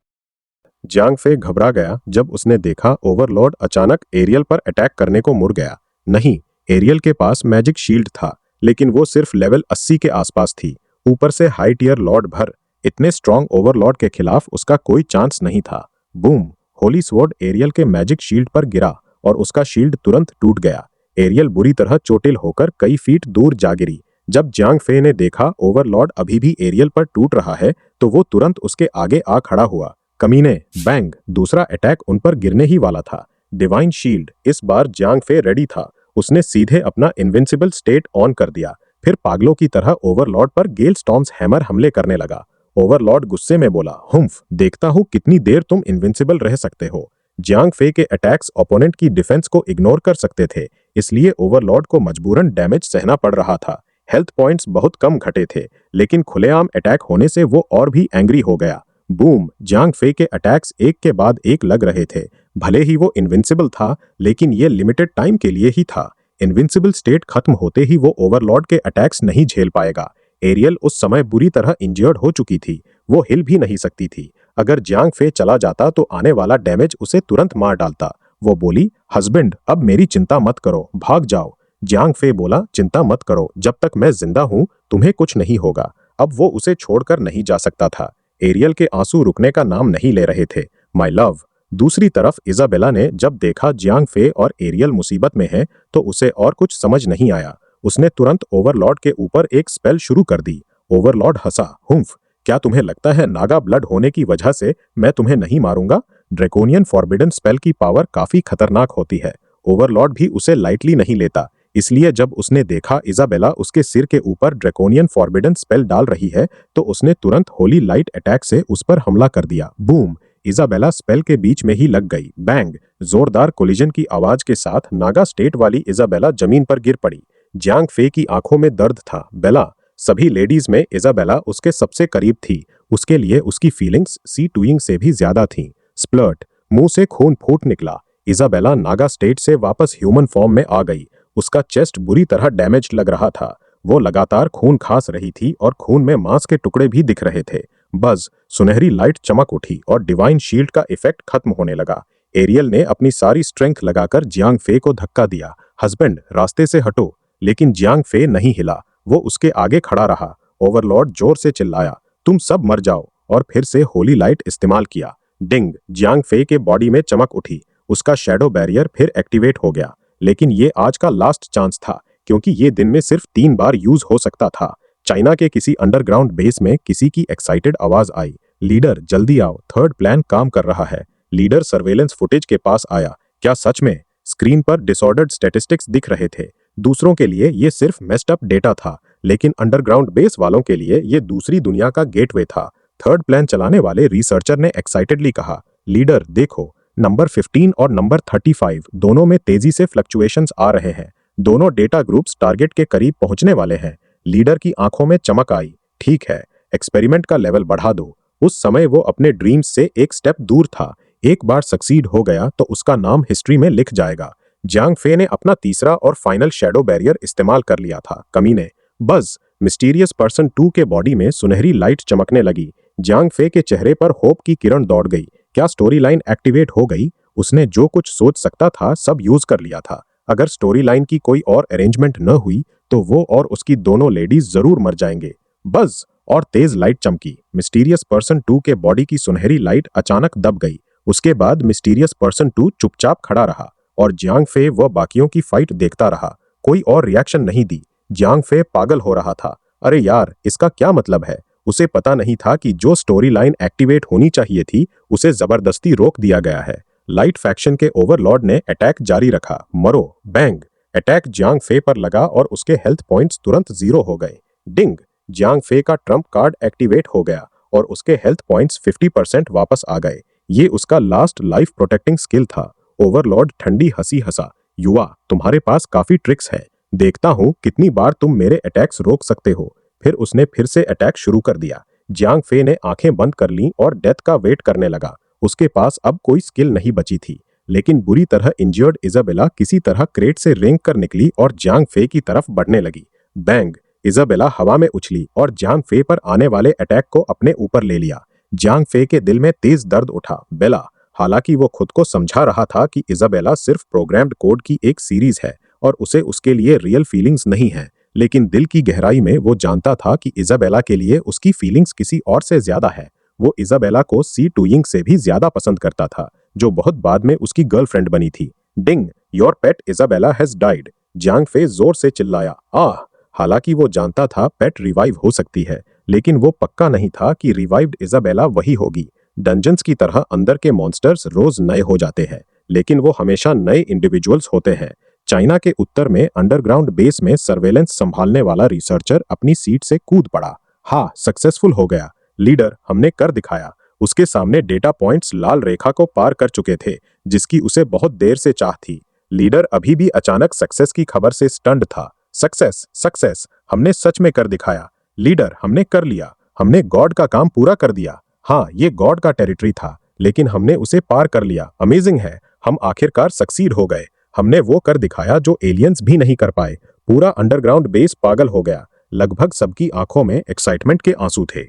जियांग फेई घबरा गया जब उसने देखा ओवरलॉर्ड अचानक एरियल पर अटैक करने को मुड़ गया। नहीं, एरियल के पास मैजिक शील्ड था, लेकिन वो सिर्फ लेवल 80 के आसपास थी। ऊपर से हाई टियर लॉर्ड भर, इतने स्ट्रॉन्ग ओवरलॉर्ड के खिलाफ उसका कोई चांस नहीं था। बूम, होली स्वॉर्ड एरियल के मैजिक शील्ड पर गिरा और उसका शील्ड तुरंत टूट गया। एरियल बुरी तरह चोटिल होकर कई फीट दूर जा गिरी। जब जियांग फेई ने देखा ओवरलॉर्ड अभी भी एरियल पर टूट रहा है, तो वो तुरंत उसके आगे आ खड़ा हुआ। कमीने, बैंग, दूसरा अटैक उन पर गिरने ही वाला था। डिवाइन शील्ड, इस बार जियांग फेई रेडी था। उसने सीधे अपना इनविंसिबल स्टेट ऑन कर दिया, फिर पागलों की तरह ओवरलॉर्ड पर गेल स्टॉर्म्स हैमर हमले करने लगा। ओवरलॉर्ड गुस्से में बोला, हुम्फ, देखता हूं कितनी देर तुम इनविंसिबल रह सकते हो। जियांग फेई के अटैक्स ओपोनेंट की डिफेंस को इग्नोर कर सकते थे, इसलिए ओवरलॉर्ड को मजबूरन डैमेज सहना पड़ रहा था। हेल्थ पॉइंट्स बहुत कम घटे थे, लेकिन खुलेआम अटैक होने से वो और भी एंग्री हो गया। बूम, जियांग फेई के अटैक्स एक के बाद एक लग रहे थे। भले ही वो इनविंसिबल था, लेकिन ये लिमिटेड टाइम के लिए ही था। इनविंसिबल स्टेट खत्म होते ही वो ओवरलॉर्ड के अटैक्स नहीं झेल पाएगा। एरियल उस समय बुरी तरह इंजर्ड हो चुकी थी, वो हिल भी नहीं सकती थी। अगर जियांग फेई चला जाता तो आने वाला डैमेज उसे तुरंत मार डालता। वो बोली, हस्बैंड, अब मेरी चिंता मत करो, भाग जाओ। जियांग फेई बोला, चिंता मत करो, जब तक मैं जिंदा हूं तुम्हें कुछ नहीं होगा। अब वो उसे छोड़कर नहीं जा सकता था। एरियल के आंसू रुकने का नाम नहीं ले रहे थे। My love. दूसरी तरफ इजाबेला ने जब देखा जियांग फेई और एरियल मुसीबत में है, तो उसे और कुछ समझ नहीं आया। उसने तुरंत ओवरलॉर्ड के ऊपर एक स्पेल शुरू कर दी। ओवरलॉर्ड हंसा, हुम्फ, क्या तुम्हें लगता है नागा ब्लड होने की वजह से मैं तुम्हें नहीं मारूंगा? ड्रैकोनियन फॉरबिडन स्पेल की पावर काफी खतरनाक होती है। ओवरलॉर्ड भी उसे लाइटली नहीं लेता। इसलिए जब उसने देखा इजाबेला उसके सिर के ऊपर ड्रैकोनियन फॉरबिडन स्पेल डाल रही है, तो उसने तुरंत होली लाइट अटैक से उस पर हमला कर दिया। बूम! इजाबेला स्पेल के बीच में ही लग गई। बैंग! जोरदार कोलिजन की आवाज के साथ नागा स्टेट वाली इजाबेला जमीन पर गिर पड़ी। जियांग फे की आंखों में दर्द था। बेला! सभी लेडीज में इजाबेला उसके सबसे करीब थी। उसके लिए उसकी फीलिंग्स सी टूइंग से भी ज्यादा थीं। स्प्लर्ट! मुंह से खून फूट निकला। इजाबेला नागा स्टेट से वापस ह्यूमन फॉर्म में आ गई। उसका चेस्ट बुरी तरह डैमेज लग रहा था। वो लगातार खून खास रही थी और खून में मांस के टुकड़े भी दिख रहे थे। बस! सुनहरी लाइट चमक उठी और डिवाइन शील्ड का इफेक्ट खत्म होने लगा। एरियल ने अपनी सारी स्ट्रेंथ लगाकर जियांग फे को धक्का दिया। हस्बैंड, रास्ते से हटो! लेकिन जियांग फे नहीं हिला। वो उसके आगे खड़ा रहा। ओवरलॉर्ड जोर से चिल्लाया, तुम सब मर जाओ, और फिर से होली लाइट इस्तेमाल किया। डिंग! जियांग फे के बॉडी में चमक उठी। उसका शैडो बैरियर फिर एक्टिवेट हो गया। लेकिन ये आज का लास्ट चांस था, क्योंकि ये दिन में सिर्फ 3 बार यूज हो सकता था। चाइना के किसी अंडरग्राउंड बेस में किसी की एक्साइटेड आवाज आई, लीडर जल्दी आओ, थर्ड प्लान काम कर रहा है। लीडर सर्वेलेंस फुटेज के पास आया। क्या सच में? स्क्रीन पर डिसऑर्डर्ड स्टैटिस्टिक्स दिख रहे थे। दूसरों के लिए ये सिर्फ मेस्ड अप डेटा था, लेकिन अंडरग्राउंड बेस वालों के लिए ये दूसरी दुनिया का गेटवे था। थर्ड प्लान चलाने वाले रिसर्चर ने एक्साइटेडली कहा, लीडर देखो, नंबर 15 और नंबर 35 दोनों में तेजी से फ्लक्चुएशंस आ रहे हैं। दोनों डेटा ग्रुप्स टारगेट के करीब पहुंचने वाले हैं। लीडर की आंखों में चमक आई। ठीक है, एक्सपेरिमेंट का लेवल बढ़ा दो। उस समय वो अपने ड्रीम्स से एक स्टेप दूर था। एक बार सक्सीड हो गया तो उसका नाम हिस्ट्री में लिख जाएगा। जियांग फे ने अपना तीसरा और फाइनल शैडो बैरियर इस्तेमाल कर लिया था। कमीने! बस! मिस्टीरियस पर्सन 2 के बॉडी में सुनहरी लाइट चमकने लगी। जियांग फे के चेहरे पर होप की किरण दौड़ गई। क्या स्टोरी लाइन एक्टिवेट हो गई? उसने जो कुछ सोच सकता था सब यूज कर लिया था। अगर स्टोरी लाइन की कोई और अरेंजमेंट न हुई तो वो और उसकी दोनों लेडीज जरूर मर जाएंगे। बस! और तेज लाइट चमकी। मिस्टीरियस पर्सन 2 के बॉडी की सुनहरी लाइट अचानक दब गई। उसके बाद मिस्टीरियस पर्सन 2 चुपचाप खड़ा रहा और जियांग फे व बाकियों की फाइट देखता रहा। कोई और रिएक्शन नहीं दी। जियांग फे पागल हो रहा था। अरे यार, इसका क्या मतलब है? उसे पता नहीं था कि जो स्टोरी लाइन एक्टिवेट होनी चाहिए थी उसे जबरदस्ती रोक दिया गया है। लाइट फैक्शन के ओवरलॉर्ड ने अटैक जारी रखा। मरो! बैंग! अटैक जियांग फे पर लगा और उसके हेल्थ पॉइंट्स तुरंत 0 हो गए। डिंग! जियांग फे का ट्रम्प कार्ड एक्टिवेट हो गया और उसके हेल्थ पॉइंट्स 50% वापस आ गए। ये उसका लास्ट लाइफ प्रोटेक्टिंग स्किल था। ओवरलॉर्ड ठंडी हंसी हंसा। युवा, तुम्हारे पास काफी ट्रिक्स है। देखता हूं कितनी बार तुम मेरे अटैक्स रोक सकते हो। फिर उसने फिर से अटैक शुरू कर दिया। जियांग फे ने आंखें बंद कर लीं और डेथ का वेट करने लगा। उसके पास अब कोई स्किल नहीं बची थी। लेकिन बुरी तरह इंजर्ड इजाबेला किसी तरह क्रेट से रेंग कर निकली और जियांग फे की तरफ बढ़ने लगी। बैंग! इजाबेला हवा में उछली और जियांग फे पर आने वाले अटैक को अपने ऊपर ले लिया। जियांग फे के दिल में तेज दर्द उठा। बेला! हालांकि वो खुद को समझा रहा था कि इजाबेला सिर्फ प्रोग्राम्ड कोड की एक सीरीज है और उसे उसके लिए रियल फीलिंग्स नहीं है, लेकिन दिल की गहराई में वो जानता था कि इजाबेला के लिए उसकी फीलिंग्स किसी और से ज्यादा है। वो इजाबेला को सी टूइंग से भी ज्यादा पसंद करता था, जो बहुत बाद में उसकी गर्लफ्रेंड बनी थी। Ding! Your pet Isabella has died! Jiang Fei जोर से चिल्लाया। आह! हालांकि वो जानता था पेट रिवाइव हो सकती है, लेकिन वो पक्का नहीं था कि रिवाइव्ड इजाबेला वही होगी। डंजन्स की तरह अंदर के मॉन्स्टर्स रोज नए हो जाते हैं, लेकिन वो हमेशा नए इंडिविजुअल्स होते हैं। चाइना के उत्तर में अंडरग्राउंड बेस में सर्वेलेंस संभालने वाला रिसर्चर अपनी सीट से कूद पड़ा। हाँ, सक्सेसफुल हो गया लीडर, हमने कर दिखाया। उसके सामने डेटा पॉइंट्स लाल रेखा को पार कर चुके थे, जिसकी उसे बहुत देर से चाह थी। लीडर अभी भी अचानक सक्सेस की खबर से स्टन्ड था। सक्सेस, सक्सेस, हमने सच में कर दिखाया। लीडर, हमने कर लिया। हमने गॉड का काम पूरा कर दिया। हाँ, ये गॉड का टेरिटरी था, लेकिन हमने उसे पार कर लिया। अमेजिंग है, हम आखिरकार सक्सीड हो गए। हमने वो कर दिखाया जो एलियंस भी नहीं कर पाए। पूरा अंडरग्राउंड बेस पागल हो गया। लगभग सबकी आंखों में एक्साइटमेंट के आंसू थे।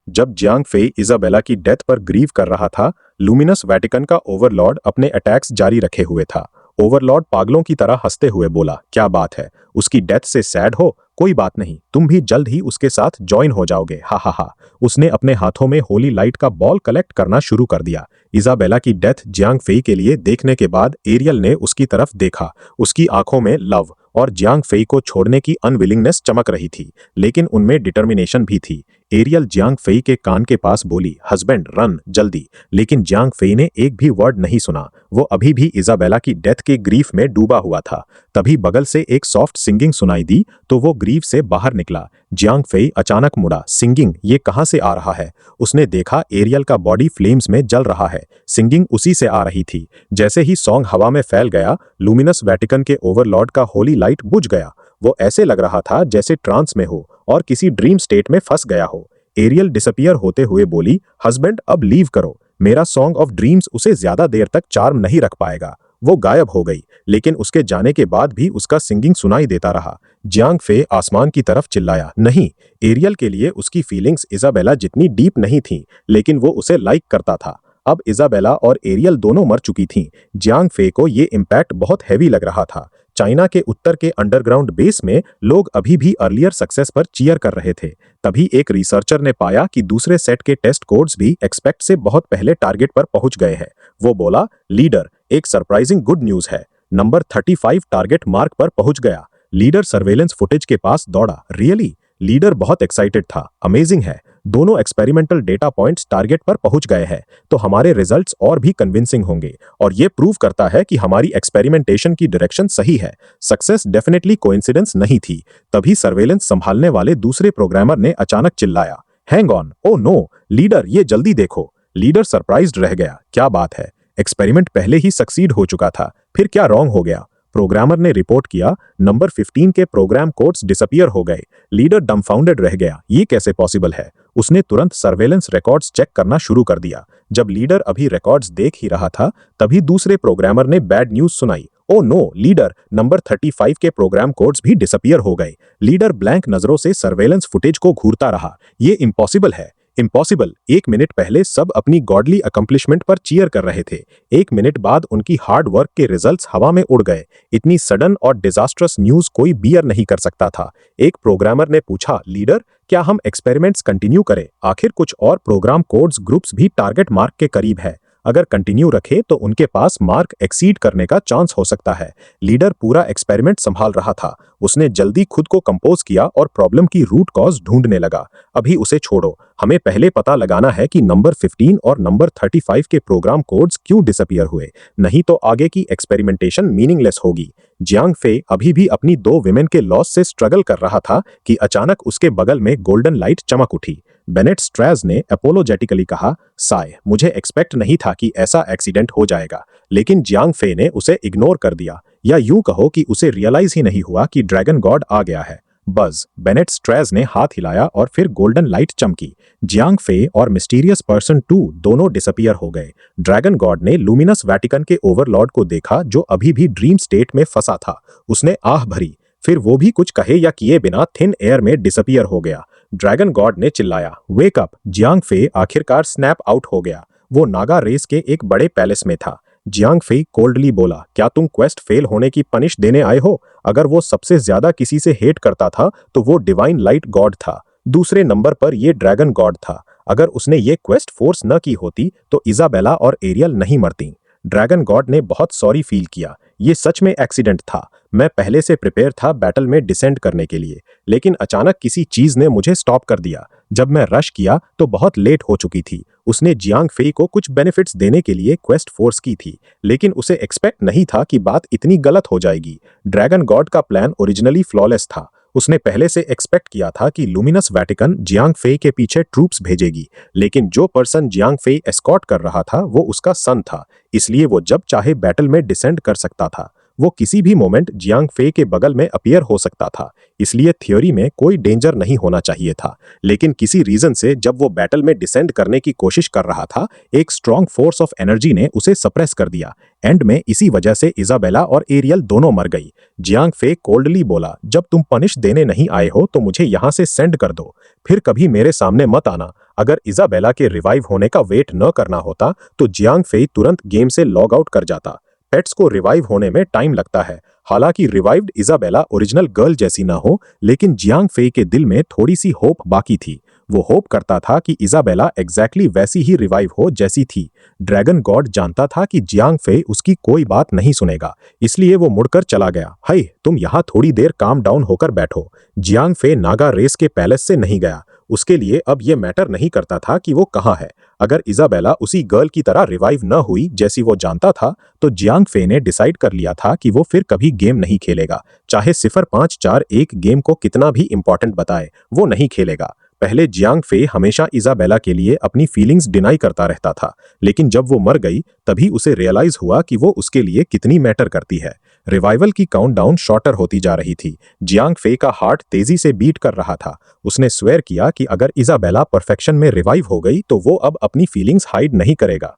जब जियांग फे इजाबेला की डेथ पर ग्रीव कर रहा था, लुमिनस वेटिकन का ओवरलॉर्ड अपने अटैक्स जारी रखे हुए था। ओवरलॉर्ड पागलों की तरह हंसते हुए बोला, क्या बात है, उसकी डेथ से सैड हो? कोई बात नहीं, तुम भी जल्द ही उसके साथ ज्वाइन हो जाओगे। हा हा हा। उसने अपने हाथों में होली लाइट का बॉल कलेक्ट करना शुरू कर दिया। इजाबेला की डेथ जियांग फे के लिए देखने के बाद एरियल ने उसकी तरफ देखा। उसकी आंखों में लव और जियांग फेई को छोड़ने की अनविलिंगनेस चमक रही थी, लेकिन उनमें डिटर्मिनेशन भी थी। एरियल जियांग फेई के कान के पास बोली, हस्बैंड रन जल्दी। लेकिन जियांग फेई ने एक भी वर्ड नहीं सुना। वो अभी भी इजाबेला की डेथ के ग्रीफ में डूबा हुआ था। तभी बगल से एक सॉफ्ट सिंगिंग सुनाई दी तो वो ग्रीफ से बाहर निकला। जियांग फेई अचानक मुड़ा, सिंगिंग ये कहां से आ रहा है? उसने देखा एरियल का बॉडी फ्लेम्स में जल रहा है। सिंगिंग उसी से आ रही थी। जैसे ही सॉन्ग हवा में फैल गया, लुमिनस वेटिकन के ओवरलॉर्ड का होली लाइट बुझ गया। वो ऐसे लग रहा था जैसे ट्रांस में हो और किसी ड्रीम स्टेट में फंस गया हो। एरियल डिसअपियर होते हुए बोली, हस्बैंड अब लीव करो, मेरा सॉन्ग ऑफ ड्रीम्स उसे ज्यादा देर तक चार्म नहीं रख पाएगा। वो गायब हो गई, लेकिन उसके जाने के बाद भी उसका सिंगिंग सुनाई देता रहा। जियांग फे आसमान की तरफ चिल्लाया, नहीं। एरियल के लिए उसकी फीलिंग्स इजाबेला जितनी डीप नहीं थीं, लेकिन वो उसे लाइक करता था। अब इजाबेला और एरियल दोनों मर चुकी थीं। जियांग फे को ये इम्पैक्ट बहुत हैवी लग रहा था। चाइना के उत्तर के अंडरग्राउंड बेस में लोग अभी भी अर्लियर सक्सेस पर चीयर कर रहे थे। तभी एक रिसर्चर ने पाया कि दूसरे सेट के टेस्ट कोड्स भी एक्सपेक्ट से बहुत पहले टारगेट पर पहुंच गए हैं। वो बोला, लीडर एक सरप्राइजिंग गुड न्यूज है, नंबर 35 टारगेट मार्क पर पहुंच गया। लीडर सर्वेलेंस फुटेज के पास दौड़ा। रियली? लीडर बहुत एक्साइटेड था। अमेजिंग है, दोनों एक्सपेरिमेंटल डेटा पॉइंट्स टारगेट पर पहुंच गए हैं, तो हमारे रिजल्ट्स और भी कन्विंसिंग होंगे और ये प्रूव करता है कि हमारी एक्सपेरिमेंटेशन की डायरेक्शन सही है। सक्सेस डेफिनेटली कोइंसिडेंस नहीं थी। तभी सर्वेलेंस संभालने वाले दूसरे प्रोग्रामर ने अचानक चिल्लाया, hang on, oh no leader, ये जल्दी देखो। लीडर सरप्राइज्ड रह गया, क्या बात है? एक्सपेरिमेंट पहले ही सक्सीड हो चुका था, फिर क्या रॉन्ग हो गया? प्रोग्रामर ने रिपोर्ट किया, नंबर 15 के प्रोग्राम कोड्स डिसअपियर हो गए। लीडर डम्फाउंडेड रह गया, ये कैसे पॉसिबल है? उसने तुरंत सर्वेलेंस रिकॉर्ड्स चेक करना शुरू कर दिया। जब लीडर अभी रिकॉर्ड्स देख ही रहा था, तभी दूसरे प्रोग्रामर ने बैड न्यूज सुनाई, ओ नो लीडर, नंबर 35 के प्रोग्राम कोड्स भी डिसअपियर हो गए। लीडर ब्लैंक नजरों से सर्वेलेंस फुटेज को घूरता रहा, ये इम्पॉसिबल है, इम्पॉसिबल। 1 मिनट पहले सब अपनी गॉडली अकम्प्लिशमेंट पर चीयर कर रहे थे। 1 मिनट बाद उनकी हार्ड वर्क के रिजल्ट्स हवा में उड़ गए। इतनी सडन और डिजास्ट्रस न्यूज कोई बियर नहीं कर सकता था। एक प्रोग्रामर ने पूछा, लीडर क्या हम एक्सपेरिमेंट्स कंटिन्यू करें? आखिर कुछ और प्रोग्राम कोड्स ग्रुप्स भी टारगेट मार्क के करीब है। अगर कंटिन्यू रखे तो उनके पास मार्क एक्सीड करने का चांस हो सकता है। लीडर पूरा एक्सपेरिमेंट संभाल रहा था। उसने जल्दी खुद को कंपोज किया और प्रॉब्लम की रूट कॉज ढूंढने लगा। अभी उसे छोड़ो, हमें पहले पता लगाना है कि नंबर 15 और नंबर 35 के प्रोग्राम कोड्स क्यों डिसअपियर हुए, नहीं तो आगे की एक्सपेरिमेंटेशन मीनिंगलेस होगी। जियांग फे अभी भी अपनी 2 विमेन के लॉस से स्ट्रगल कर रहा था कि अचानक उसके बगल में गोल्डन लाइट चमक उठी। बेनेट स्ट्रैज ने अपोलोजेटिकली कहा, साय, मुझे एक्सपेक्ट नहीं था कि ऐसा एक्सीडेंट हो जाएगा। लेकिन जियांग फे ने उसे इग्नोर कर दिया, या यूं कहो कि उसे रियलाइज ही नहीं हुआ कि ड्रैगन गॉड आ गया है। बज, बेनेट स्ट्रैज ने हाथ हिलाया और फिर गोल्डन लाइट चमकी। जियांग फे और मिस्टीरियस पर्सन 2 दोनों डिसअपियर हो गए। ड्रैगन गॉड ने लुमिनस वेटिकन के ओवरलॉर्ड को देखा जो अभी भी ड्रीम स्टेट में फंसा था। उसने आह भरी, फिर वो भी कुछ कहे या किए बिना थिन एयर में डिसअपियर हो गया। ड्रैगन गॉड ने चिल्लाया, वेक अप। जियांग फे आखिरकार स्नैप आउट हो गया। वो नागा रेस के एक बड़े पैलेस में था। जियांग फे कोल्डली बोला, क्या तुम क्वेस्ट फेल होने की पनिश देने आए हो? अगर वो सबसे ज्यादा किसी से हेट करता था तो वो डिवाइन लाइट गॉड था। दूसरे नंबर पर ये ड्रैगन गॉड था। अगर उसने ये क्वेस्ट फोर्स न की होती तो इजाबेला और एरियल नहीं मरती। ड्रैगन गॉड ने बहुत सॉरी फील किया। ये सच में एक्सीडेंट था। मैं पहले से प्रिपेयर था बैटल में डिसेंड करने के लिए, लेकिन अचानक किसी चीज ने मुझे स्टॉप कर दिया। जब मैं रश किया तो बहुत लेट हो चुकी थी। उसने जियांग फे को कुछ बेनिफिट्स देने के लिए क्वेस्ट फोर्स की थी, लेकिन उसे एक्सपेक्ट नहीं था कि बात इतनी गलत हो जाएगी। ड्रैगन गॉड का प्लान ओरिजिनली फ्लॉलेस था। उसने पहले से एक्सपेक्ट किया था कि लुमिनस वेटिकन जियांग फे के पीछे ट्रूप्स भेजेगी, लेकिन जो पर्सन जियांग फे एस्कॉर्ट कर रहा था वो उसका सन था, इसलिए वो जब चाहे बैटल में डिसेंड कर सकता था। वो किसी भी मोमेंट जियांग फे के बगल में अपीयर हो सकता था, इसलिए थ्योरी में कोई डेंजर नहीं होना चाहिए था। लेकिन किसी रीजन से जब वो बैटल में डिसेंड करने की कोशिश कर रहा था, एक स्ट्रॉन्ग फोर्स ऑफ एनर्जी ने उसे सप्रेस कर दिया। एंड में इसी वजह से इजाबेला और एरियल दोनों मर गई। जियांग फे कोल्डली बोला, जब तुम पनिश देने नहीं आए हो तो मुझे यहां से सेंड कर दो, फिर कभी मेरे सामने मत आना। अगर इजाबेला के रिवाइव होने का वेट न करना होता तो जियांग फे तुरंत गेम से लॉग आउट कर जाता। पेट्स को रिवाइव होने में टाइम लगता है। हालांकि रिवाइव्ड इजाबेला ओरिजिनल गर्ल जैसी ना हो, लेकिन जियांग फे के दिल में थोड़ी सी होप बाकी थी। वो होप करता था कि इजाबेला एग्जैक्टली वैसी ही रिवाइव हो जैसी थी। ड्रैगन गॉड जानता था कि जियांग फे उसकी कोई बात नहीं सुनेगा, इसलिए वो मुड़कर चला गया। हाय, तुम यहाँ थोड़ी देर काम डाउन होकर बैठो। जियांग फे नागा रेस के पैलेस से नहीं गया। उसके लिए अब ये मैटर नहीं करता था कि वो कहाँ है। अगर इजाबेला उसी गर्ल की तरह रिवाइव न हुई जैसी वो जानता था, तो जियांग फे ने डिसाइड कर लिया था कि वो फिर कभी गेम नहीं खेलेगा। चाहे 0-5-4-1 गेम को कितना भी इंपॉर्टेंट बताए, वो नहीं खेलेगा। पहले जियांग फे हमेशा इजाबेला के लिए अपनी फीलिंग्स डिनाई करता रहता था, लेकिन जब वो मर गई तभी उसे रियलाइज हुआ कि वो उसके लिए कितनी मैटर करती है। रिवाइवल की काउंटडाउन शॉर्टर होती जा रही थी। जियांग फे का हार्ट तेजी से बीट कर रहा था। उसने स्वेयर किया कि अगर इजाबेला परफेक्शन में रिवाइव हो गई तो वो अब अपनी फीलिंग्स हाइड नहीं करेगा।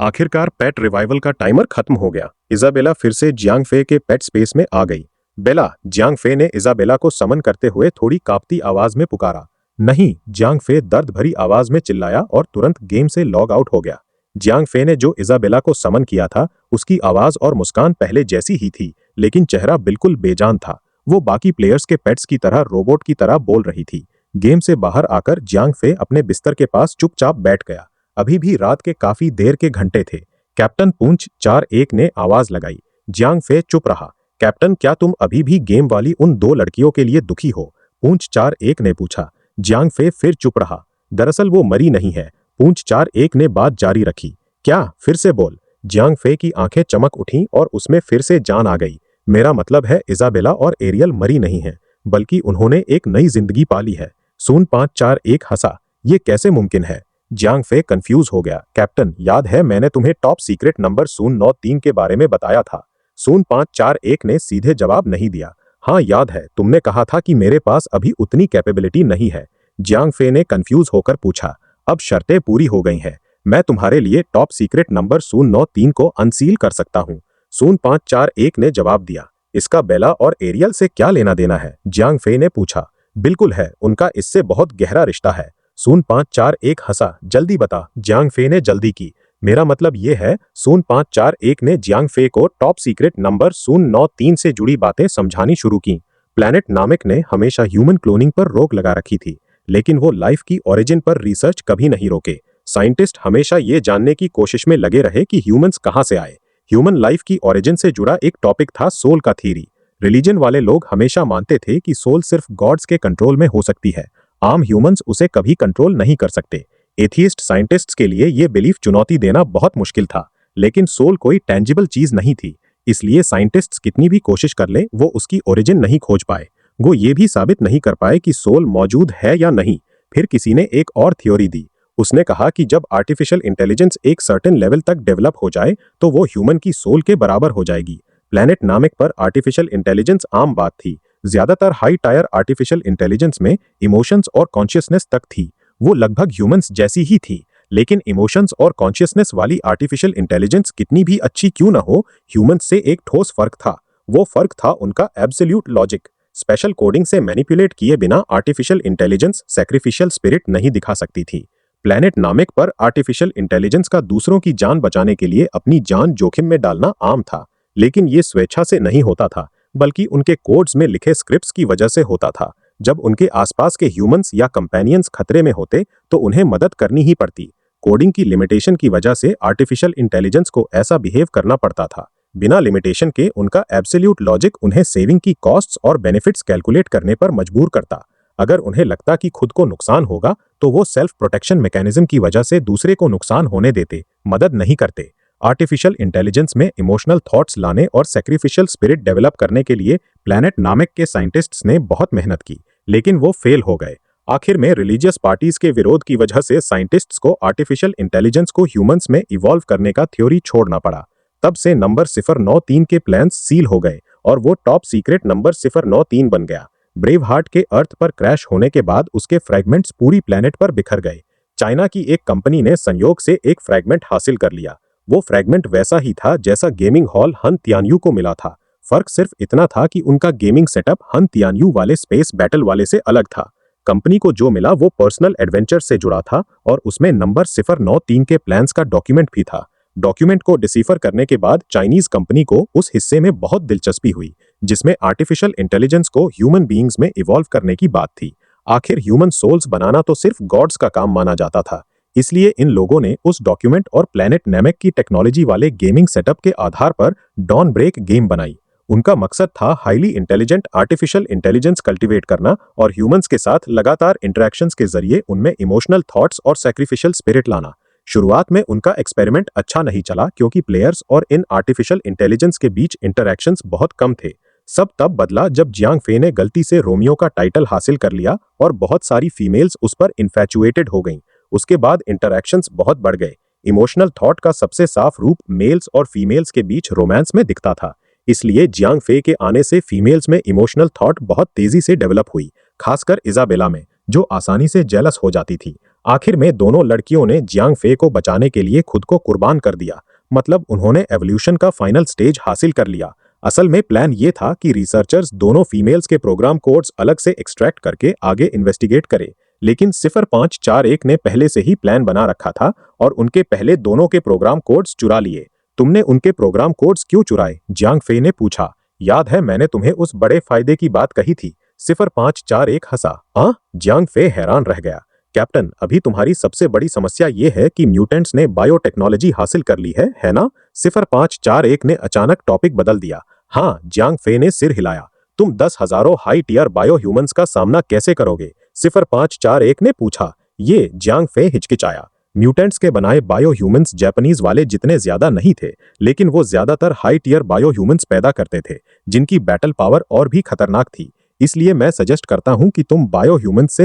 आखिरकार पेट रिवाइवल का टाइमर खत्म हो गया। इजाबेला फिर से जियांग फे के पेट स्पेस में आ गई। बेला, जियांग फे ने इजाबेला को समन करते हुए थोड़ी कांपती आवाज में पुकारा। नहीं, जियांग फे दर्द भरी आवाज में चिल्लाया और तुरंत गेम से लॉग आउट हो गया। जियांग फे ने जो इजाबेला को समन किया था, उसकी आवाज और मुस्कान पहले जैसी ही थी, लेकिन चेहरा बिल्कुल बेजान था। वो बाकी प्लेयर्स के पेट्स की तरह रोबोट की तरह बोल रही थी। गेम से बाहर आकर जियांग फे अपने बिस्तर के पास चुपचाप बैठ गया। अभी भी रात के काफी देर के घंटे थे। कैप्टन पूंछ 4-1 ने आवाज लगाई। जियांग फे चुप रहा। कैप्टन, क्या तुम अभी भी गेम वाली उन 2 लड़कियों के लिए दुखी हो? पूंछ 4-1 ने पूछा। जियांग फे फिर चुप रहा। दरअसल वो मरी नहीं है। पूंछ 4-1 ने बात जारी रखी। क्या? फिर से बोल। जियांग फे की आंखें चमक उठीं और उसमें फिर से जान आ गई। मेरा मतलब है इजाबेला और एरियल मरी नहीं है, बल्कि उन्होंने एक नई जिंदगी पाली है। सून 5-4-1 हंसा। ये कैसे मुमकिन है? जियांग फे कंफ्यूज हो गया। कैप्टन, याद है मैंने तुम्हें टॉप सीक्रेट नंबर सून 93 के बारे में बताया था? सून 5-4-1 ने सीधे जवाब नहीं दिया। हाँ याद है, तुमने कहा था कि मेरे पास अभी उतनी कैपेबिलिटी नहीं है। जियांग फे ने कंफ्यूज होकर पूछा। अब शर्तें पूरी हो गई हैं। मैं तुम्हारे लिए टॉप सीक्रेट नंबर सून 93 को अनसील कर सकता हूँ। सून 5-4-1 ने जवाब दिया। इसका बेला और एरियल से क्या लेना देना है? जियांग फे ने पूछा। बिल्कुल है, उनका इससे बहुत गहरा रिश्ता है। सून 5-4-1 हंसा। जल्दी बता। जियांग फे ने जल्दी की। मेरा मतलब ये है। सून 5-4-1 ने जियांग फे को टॉप सीक्रेट नंबर सून 93 से जुड़ी बातें समझानी शुरू की। प्लैनेट नामिक ने हमेशा ह्यूमन क्लोनिंग पर रोक लगा रखी थी, लेकिन वो लाइफ की ओरिजिन पर रिसर्च कभी नहीं रोके। साइंटिस्ट हमेशा ये जानने की कोशिश में लगे रहे कि ह्यूमंस कहाँ से आए। ह्यूमन लाइफ की ओरिजिन से जुड़ा एक टॉपिक था सोल का थ्योरी। रिलीजन वाले लोग हमेशा मानते थे कि सोल सिर्फ गॉड्स के कंट्रोल में हो सकती है। आम ह्यूमंस उसे कभी कंट्रोल नहीं कर सकते। एथियस्ट साइंटिस्ट्स के लिए ये बिलीफ चुनौती देना बहुत मुश्किल था, लेकिन सोल कोई टेंजिबल चीज नहीं थी, इसलिए साइंटिस्ट्स कितनी भी कोशिश कर ले वो उसकी ओरिजिन नहीं खोज पाए। वो ये भी साबित नहीं कर पाए कि सोल मौजूद है या नहीं। फिर किसी ने एक और थ्योरी दी। उसने कहा कि जब आर्टिफिशियल इंटेलिजेंस एक सर्टेन लेवल तक डेवलप हो जाए तो वो ह्यूमन की सोल के बराबर हो जाएगी। प्लैनेट नामिक पर आर्टिफिशियल इंटेलिजेंस आम बात थी। ज्यादातर हाई टायर आर्टिफिशियल इंटेलिजेंस में इमोशंस और कॉन्शियसनेस तक थी। वो लगभग ह्यूमंस जैसी ही थी, लेकिन इमोशंस और कॉन्शियसनेस वाली आर्टिफिशियल इंटेलिजेंस कितनी भी अच्छी क्यों न हो, ह्यूमंस से एक ठोस फर्क था। वो फर्क था उनका एब्सोल्यूट लॉजिक। स्पेशल कोडिंग से मैनिपुलेट किए बिना आर्टिफिशियल इंटेलिजेंस सैक्रिफिशियल स्पिरिट नहीं दिखा सकती थी। प्लैनेट नामिक पर आर्टिफिशियल इंटेलिजेंस का दूसरों की जान बचाने के लिए अपनी जान जोखिम में डालना आम था, लेकिन ये स्वेच्छा से नहीं होता था, बल्कि उनके कोड्स में लिखे स्क्रिप्ट्स की वजह से होता था। जब उनके आसपास के ह्यूमंस या कंपेनियंस खतरे में होते तो उन्हें मदद करनी ही पड़ती। कोडिंग की लिमिटेशन की वजह से आर्टिफिशियल इंटेलिजेंस को ऐसा बिहेव करना पड़ता था। बिना लिमिटेशन के उनका एब्सोल्यूट लॉजिक उन्हें सेविंग की कॉस्ट्स और बेनिफिट्स कैलकुलेट करने पर मजबूर करता। अगर उन्हें लगता कि खुद को नुकसान होगा तो वो सेल्फ प्रोटेक्शन मैकेनिज्म की वजह से दूसरे को नुकसान होने देते, मदद नहीं करते। आर्टिफिशियल इंटेलिजेंस में इमोशनल थॉट्स लाने और सैक्रिफिशियल स्पिरिट डेवलप करने के लिए प्लैनेट नामिक के साइंटिस्ट्स ने बहुत मेहनत की, लेकिन वो फेल हो गए। आखिर में रिलीजियस पार्टीज के विरोध की वजह से साइंटिस्ट्स को आर्टिफिशियल इंटेलिजेंस को ह्यूमंस में इवॉल्व करने का थ्योरी छोड़ना पड़ा। तब से नंबर 093 के प्लान्स सील हो गए और वो टॉप सीक्रेट नंबर 093 बन गया। ब्रेव हार्ट के अर्थ पर क्रैश होने के बाद उसके फ्रैगमेंट्स पूरी प्लेनेट पर बिखर गए। चाइना की एक कंपनी ने संयोग से एक फ्रैगमेंट हासिल कर लिया। वो फ्रैगमेंट वैसा ही था जैसा गेमिंग हॉल हन तियानयू को मिला था। फर्क सिर्फ इतना था कि उनका गेमिंग सेटअप हन तियानयू वाले स्पेस बैटल वाले से अलग था। कंपनी को जो मिला वो पर्सनल एडवेंचर से जुड़ा था और उसमें नंबर 093 के प्लान्स का डॉक्यूमेंट भी था। डॉक्यूमेंट को डिसीफर करने के बाद चाइनीज कंपनी को उस हिस्से में बहुत दिलचस्पी हुई जिसमें आर्टिफिशियल इंटेलिजेंस को ह्यूमन बीइंग्स में इवॉल्व करने की बात थी। आखिर ह्यूमन सोल्स बनाना तो सिर्फ गॉड्स का काम माना जाता था। इसलिए इन लोगों ने उस डॉक्यूमेंट और प्लेनेट नेमेक की टेक्नोलॉजी वाले गेमिंग सेटअप के आधार पर डॉन ब्रेक गेम बनाई। उनका मकसद था highly intelligent artificial intelligence cultivate करना और ह्यूमंस के साथ लगातार इंटरेक्शंस के जरिए उनमें इमोशनल थॉट्स और सैक्रिफिशियल स्पिरिट लाना। शुरुआत में उनका एक्सपेरिमेंट अच्छा नहीं चला क्योंकि प्लेयर्स और इन आर्टिफिशियल इंटेलिजेंस के बीच इंटरेक्शंस बहुत कम थे। सब तब बदला जब जियांग फे ने गलती से रोमियो का टाइटल हासिल कर लिया और बहुत सारी फीमेल्स उस पर इन्फैचुएटेड हो गईं। उसके बाद इंटरैक्शंस बहुत बढ़ गए। इमोशनल थॉट का सबसे साफ रूप मेल्स और फीमेल्स के बीच रोमांस में दिखता था। इसलिए जियांग फे के आने से फीमेल्स में इमोशनल थॉट बहुत तेजी से डेवलप हुई, खासकर इजाबेला में, जो आसानी से जेलस हो जाती थी। आखिर में दोनों लड़कियों ने जियांग फे को बचाने के लिए खुद को कुर्बान कर दिया। मतलब उन्होंने एवोल्यूशन का फाइनल स्टेज हासिल कर लिया। असल में प्लान ये था कि रिसर्चर्स दोनों फीमेल्स के प्रोग्राम कोड्स अलग से एक्सट्रैक्ट करके आगे इन्वेस्टिगेट करें, लेकिन 0541 ने पहले से ही प्लान बना रखा था और उनके पहले दोनों के प्रोग्राम कोड्स चुरा लिए। तुमने उनके प्रोग्राम कोड्स क्यों चुराए? जियांग फे ने पूछा। याद है मैंने तुम्हें उस बड़े फायदे की बात कही थी? 0541 हंसा। हाँ? जियांग फे हैरान रह गया। कैप्टन, अभी तुम्हारी सबसे बड़ी समस्या ये है कि म्यूटेंट्स ने बायोटेक्नोलॉजी हासिल कर ली है ना? 0541 ने अचानक टॉपिक बदल दिया। हाँ, जियांग फे ने सिर हिलाया। तुम 10 हजारों हाई टियर बायो ह्यूमंस का सामना कैसे करोगे? 0541 ने पूछा। ये जियांग फे हिचकिचाया। म्यूटेंट्स के बनाए बायो ह्यूमंस जापानीज वाले जितने ज्यादा नहीं थे, लेकिन वो ज्यादातर हाई टियर बायो ह्यूमंस पैदा करते थे जिनकी बैटल पावर और भी खतरनाक थी। इसलिए मैं सजेस्ट करता हूं कि तुम बायो ह्यूमंस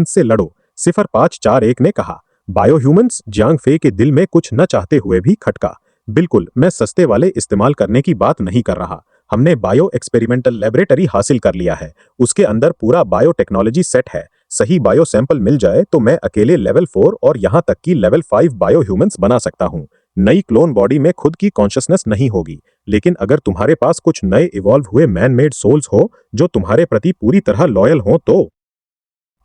से लड़ो, 0541 ने कहा। Bio humans? जियांग फे के दिल में कुछ न चाहते हुए भी खटका। बिल्कुल, मैं सस्ते वाले इस्तेमाल करने की बात नहीं कर रहा। हमने बायो एक्सपेरिमेंटल लेबोरेटरी हासिल कर लिया है। उसके अंदर पूरा बायोटेक्नोलॉजी सेट है। सही बायो सैंपल मिल जाए तो मैं अकेले लेवल 4 और यहां तक कि लेवल 5 बायो ह्यूमंस बना सकता हूं। नई क्लोन बॉडी में खुद की कॉन्शियसनेस नहीं होगी, लेकिन अगर तुम्हारे पास कुछ नए इवॉल्व हुए मैन मेड सोल्स हो जो तुम्हारे प्रति पूरी तरह लॉयल हो तो।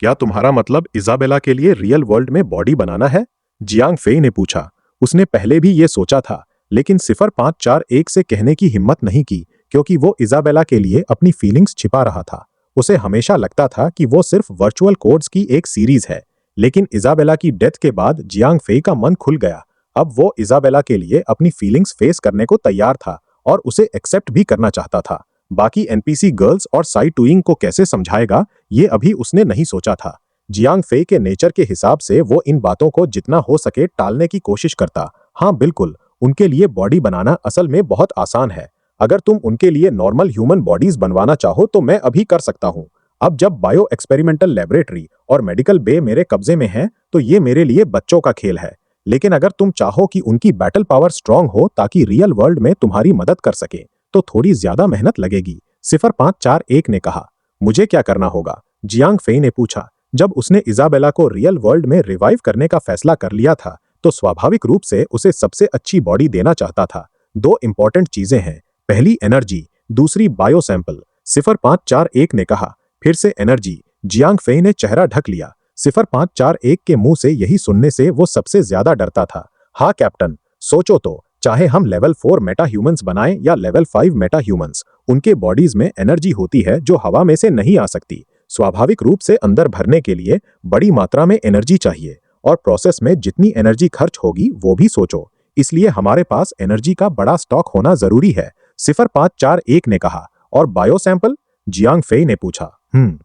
क्या तुम्हारा मतलब इजाबेला के लिए रियल वर्ल्ड में बॉडी बनाना है? जियांग फे ने पूछा। उसने पहले भी ये सोचा था, लेकिन 0541 से कहने की हिम्मत नहीं की क्योंकि वो इजाबेला के लिए अपनी फीलिंग्स छिपा रहा था। उसे हमेशा लगता था कि वो सिर्फ वर्चुअल कोड्स की एक सीरीज है, लेकिन इजाबेला की डेथ के बाद जियांग फे का मन खुल गया। अब वो इजाबेला के लिए अपनी फीलिंग्स फेस करने को तैयार था और उसे एक्सेप्ट भी करना चाहता था। बाकी एनपीसी गर्ल्स और साई टूइंग को कैसे समझाएगा, ये अभी उसने नहीं सोचा था। जियांग फे के नेचर के हिसाब से वो इन बातों को जितना हो सके टालने की कोशिश करता। हाँ बिल्कुल, उनके लिए बॉडी बनाना असल में बहुत आसान है। अगर तुम उनके लिए नॉर्मल ह्यूमन बॉडीज बनवाना चाहो तो मैं अभी कर सकता हूँ। अब जब बायो एक्सपेरिमेंटल लेबोरेटरी और मेडिकल बे मेरे कब्जे में है तो ये मेरे लिए बच्चों का खेल है। लेकिन अगर तुम चाहो कि उनकी बैटल पावर स्ट्रांग हो ताकि रियल वर्ल्ड में तुम्हारी मदद कर सके तो थोड़ी ज्यादा मेहनत लगेगी, 0541 ने कहा। मुझे क्या करना होगा? जियांग फे ने पूछा। जब उसने इजाबेला को रियल वर्ल्ड में रिवाइव करने का फैसला कर लिया था तो स्वाभाविक रूप से उसे सबसे अच्छी बॉडी देना चाहता था। 2 इंपॉर्टेंट चीजें हैं, पहली एनर्जी, दूसरी बायो सैंपल, 0541 ने कहा। फिर से एनर्जी। जियांग फे ने चेहरा ढक लिया। 0541 के मुंह से यही सुनने से वो सबसे ज्यादा डरता था। हाँ कैप्टन, सोचो तो, चाहे हम लेवल 4 मेटा ह्यूमंस बनाएं या लेवल 5 मेटा ह्यूमंस, उनके बॉडीज में एनर्जी होती है जो हवा में से नहीं आ सकती। स्वाभाविक रूप से अंदर भरने के लिए बड़ी मात्रा में एनर्जी चाहिए और प्रोसेस में जितनी एनर्जी खर्च होगी वो भी सोचो। इसलिए हमारे पास एनर्जी का बड़ा स्टॉक होना जरूरी है, 0541 ने कहा। और बायो सैंपल? जियांग फे ने पूछा।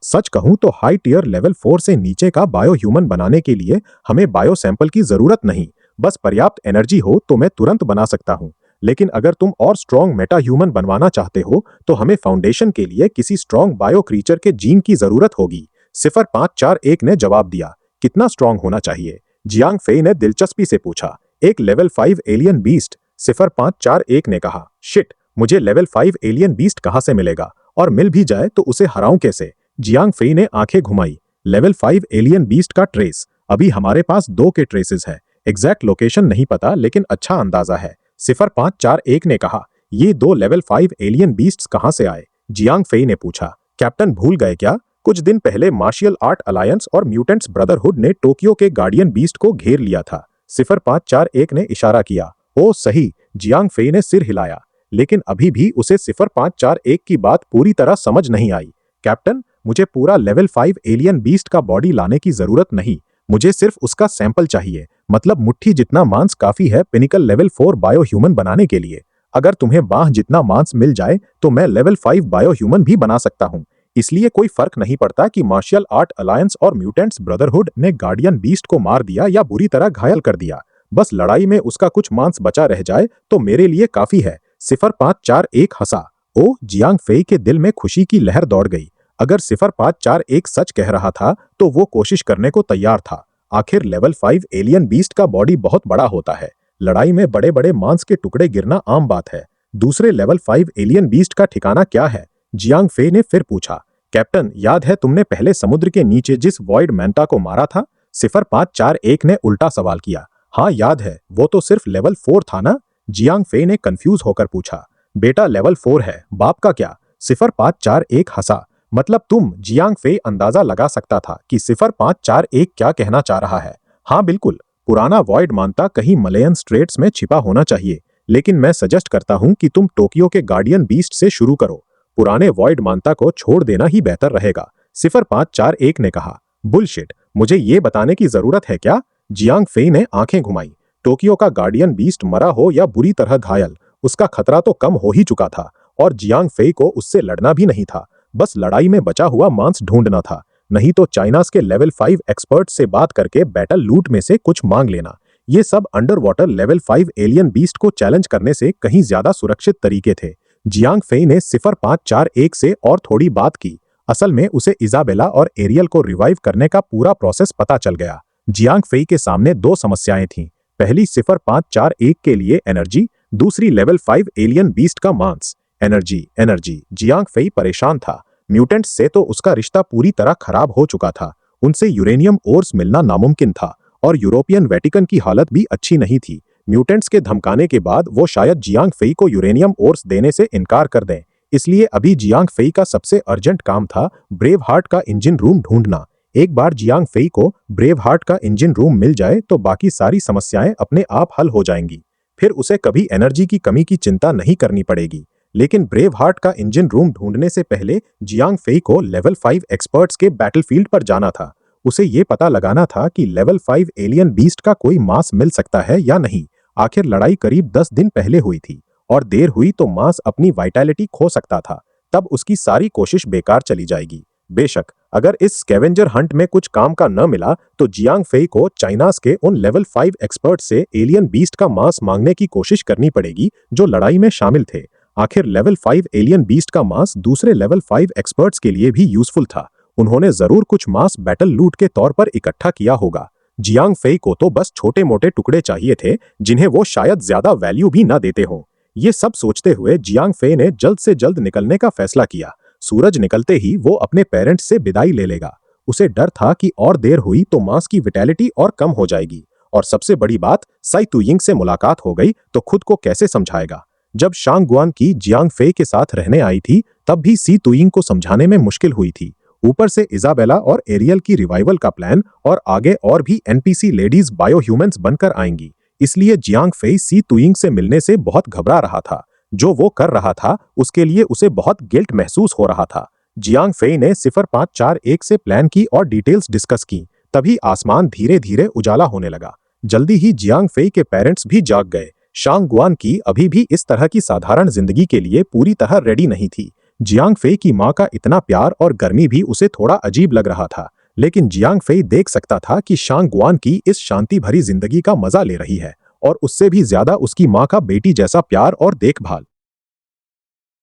सच कहूं तो हाई टियर लेवल 4 से नीचे का बायो ह्यूमन बनाने के लिए हमें बायो सैंपल की जरूरत नहीं, बस पर्याप्त एनर्जी हो तो मैं तुरंत बना सकता हूं। लेकिन अगर तुम और स्ट्रॉन्ग मेटा ह्यूमन बनवाना चाहते हो तो हमें फाउंडेशन के लिए किसी स्ट्रॉन्ग बायो क्रीचर के जीन की जरूरत होगी, 0541 ने जवाब दिया। कितना स्ट्रॉन्ग होना चाहिए? जियांग फे ने दिलचस्पी से पूछा। एक लेवल 5 एलियन बीस्ट, 0541 ने कहा। शिट, मुझे लेवल 5 एलियन बीस्ट कहां से मिलेगा? और मिल भी जाए तो उसे हराऊं कैसे? जियांग फे ने आंखें घुमाई। लेवल 5 एलियन बीस्ट का ट्रेस? अभी हमारे पास 2 के ट्रेसेस है। एग्जैक्ट लोकेशन नहीं पता लेकिन अच्छा अंदाजा है, 0541 ने कहा। ये 2 लेवल 5 एलियन बीस्ट्स कहां से आए? जियांग फे ने पूछा। कैप्टन भूल गए क्या? कुछ दिन पहले मार्शियल आर्ट अलायंस और म्यूटेंट्स ब्रदरहुड ने टोक्यो के गार्डियन बीस्ट को घेर लिया था। 0541 ने इशारा किया। ओ सही, जियांग फे ने सिर हिलाया, लेकिन अभी भी उसे 0541 की बात पूरी तरह समझ नहीं आई। कैप्टन, मुझे पूरा लेवल 5 एलियन बीस्ट का बॉडी लाने की जरूरत नहीं, मुझे सिर्फ उसका सैंपल चाहिए, मतलब मुट्ठी जितना मांस काफी है पिनिकल लेवल 4 बायो ह्यूमन बनाने के लिए। अगर तुम्हें बाह जितना मांस मिल जाए तो मैं लेवल 5 बायो ह्यूमन भी बना सकता हूँ। इसलिए कोई फर्क नहीं पड़ता कि मार्शल आर्ट अलायंस और म्यूटेंट्स ब्रदरहुड ने गार्डियन बीस्ट को मार दिया या बुरी तरह घायल कर दिया। बस लड़ाई में उसका कुछ मांस बचा रह जाए तो मेरे लिए काफी है। 0541 हंसा। ओ, जियांग फेई के दिल में खुशी की लहर दौड़ गई। अगर 0541 सच कह रहा था तो वो कोशिश करने को तैयार था। आखिर लेवल 5 एलियन बीस्ट का बॉडी बहुत बड़ा होता है। लड़ाई में बड़े बड़े मांस के टुकड़े गिरना आम बात है। दूसरे लेवल 5 एलियन बीस्ट का ठिकाना क्या है? जियांग फेई ने फिर पूछा। कैप्टन, याद है तुमने पहले समुद्र के नीचे जिस वॉइड मैंटा को मारा था? 0541 ने उल्टा सवाल किया। हाँ याद है, वो तो सिर्फ लेवल 4 था ना? जियांग फेई ने कंफ्यूज होकर पूछा। बेटा लेवल 4 है, बाप का क्या? 0541 हंसा। मतलब तुम? जियांग फेई अंदाजा लगा सकता था कि 0541 क्या कहना चाह रहा है। हाँ बिल्कुल, पुराना वॉइड मानता कहीं मलयन स्ट्रेट्स में छिपा होना चाहिए, लेकिन मैं सजेस्ट करता हूं कि तुम टोक्यो के गार्डियन बीस्ट से शुरू करो। पुराने वॉइड मानता को छोड़ देना ही बेहतर रहेगा, 0541 ने कहा। बुलशिट, मुझे ये बताने की जरूरत है क्या? जियांग फेई ने आंखें घुमाई। टोक्यो का गार्डियन बीस्ट मरा हो या बुरी तरह घायल, उसका खतरा तो कम हो ही चुका था और जियांग फेई को उससे लड़ना भी नहीं था, बस लड़ाई में बचा हुआ मांस ढूंढना था। नहीं तो चाइनास के लेवल 5 एक्सपर्ट से बात करके बैटल लूट में से कुछ मांग लेना। ये सब under water level 5 alien beast को चैलेंज करने से कहीं ज्यादा सुरक्षित तरीके थे। जियांग फेई ने 0541 से और थोड़ी बात की। असल में उसे इजाबेला और एरियल को रिवाइव करने का पूरा प्रोसेस पता चल गया। जियांग फेई के सामने दो समस्याएं थीं। पहली 0541 के लिए एनर्जी, दूसरी लेवल 5 एलियन बीस्ट का मांस। एनर्जी। जियांग फेई परेशान था। म्यूटेंट्स से तो उसका रिश्ता पूरी तरह खराब हो चुका था। उनसे यूरेनियम ओर्स मिलना नामुमकिन था और यूरोपियन वेटिकन की हालत भी अच्छी नहीं थी। म्यूटेंट्स के धमकाने के बाद वो शायद जियांग फेई को यूरेनियम ओर्स देने से इनकार कर दें। इसलिए अभी जियांग फेई का सबसे अर्जेंट काम था ब्रेव हार्ट का इंजन रूम ढूंढना। एक बार जियांग फेई को ब्रेव हार्ट का इंजन रूम मिल जाए तो बाकी सारी समस्याएं अपने आप हल हो जाएंगी। फिर उसे कभी एनर्जी की कमी की चिंता नहीं करनी पड़ेगी। लेकिन ब्रेव हार्ट का इंजन रूम ढूंढने से पहले जियांग फेई को लेवल 5 एक्सपर्ट्स के बैटलफील्ड पर जाना था। उसे ये पता लगाना था कि लेवल 5 एलियन बीस्ट का कोई मांस मिल सकता है या नहीं। आखिर लड़ाई करीब 10 दिन पहले हुई थी और देर हुई तो मांस अपनी वाइटैलिटी खो सकता था। तब उसकी सारी कोशिश बेकार चली जाएगी। बेशक अगर इस स्कैवेंजर हंट में कुछ काम का न मिला तो जियांग फेई को चाइनास के उन लेवल 5 एक्सपर्ट से एलियन बीस्ट का मांस मांगने की कोशिश करनी पड़ेगी जो लड़ाई में शामिल थे। आखिर लेवल 5 एलियन बीस्ट का मांस दूसरे लेवल 5 एक्सपर्ट्स के लिए भी यूजफुल था। उन्होंने जरूर कुछ मांस बैटल लूट के तौर पर इकट्ठा किया होगा। जियांग फेई को तो बस छोटे मोटे टुकड़े चाहिए थे जिन्हें वो शायद ज्यादा वैल्यू भी न देते हों। ये सब सोचते हुए जियांग फेई ने जल्द से जल्द निकलने का फैसला किया। सूरज निकलते ही वो अपने पेरेंट्स से विदाई ले लेगा। उसे डर था कि और देर हुई तो मांस की विटैलिटी और कम हो जाएगी, और सबसे बड़ी बात, साई तुयिंग से मुलाकात हो गई तो खुद को कैसे समझाएगा। जब शांग गुआन की जियांग फेई के साथ रहने आई थी तब भी सी तुयिंग को समझाने में मुश्किल हुई थी। ऊपर से इजाबेला और एरियल की रिवाइवल का प्लान, और आगे और भी एनपीसी लेडीज बायो ह्यूमंस बनकर आएंगी। इसलिए जियांग फेई सी तुयिंग से मिलने से बहुत घबरा रहा था। जो वो कर रहा था उसके लिए उसे बहुत गिल्ट महसूस हो रहा था। जियांग फेई ने 0541 से प्लान की और डिटेल्स डिस्कस की। तभी आसमान धीरे धीरे उजाला होने लगा। जल्दी ही जियांग फेई के पेरेंट्स भी जाग गए। शांग गुआन की अभी भी इस तरह की साधारण जिंदगी के लिए पूरी तरह रेडी नहीं थी। जियांग फेई की मां का इतना प्यार और गर्मी भी उसे थोड़ा अजीब लग रहा था, लेकिन जियांग फेई देख सकता था कि शांग गुआन की इस शांति भरी जिंदगी का मजा ले रही है और उससे भी ज्यादा उसकी मां का बेटी जैसा प्यार और देखभाल।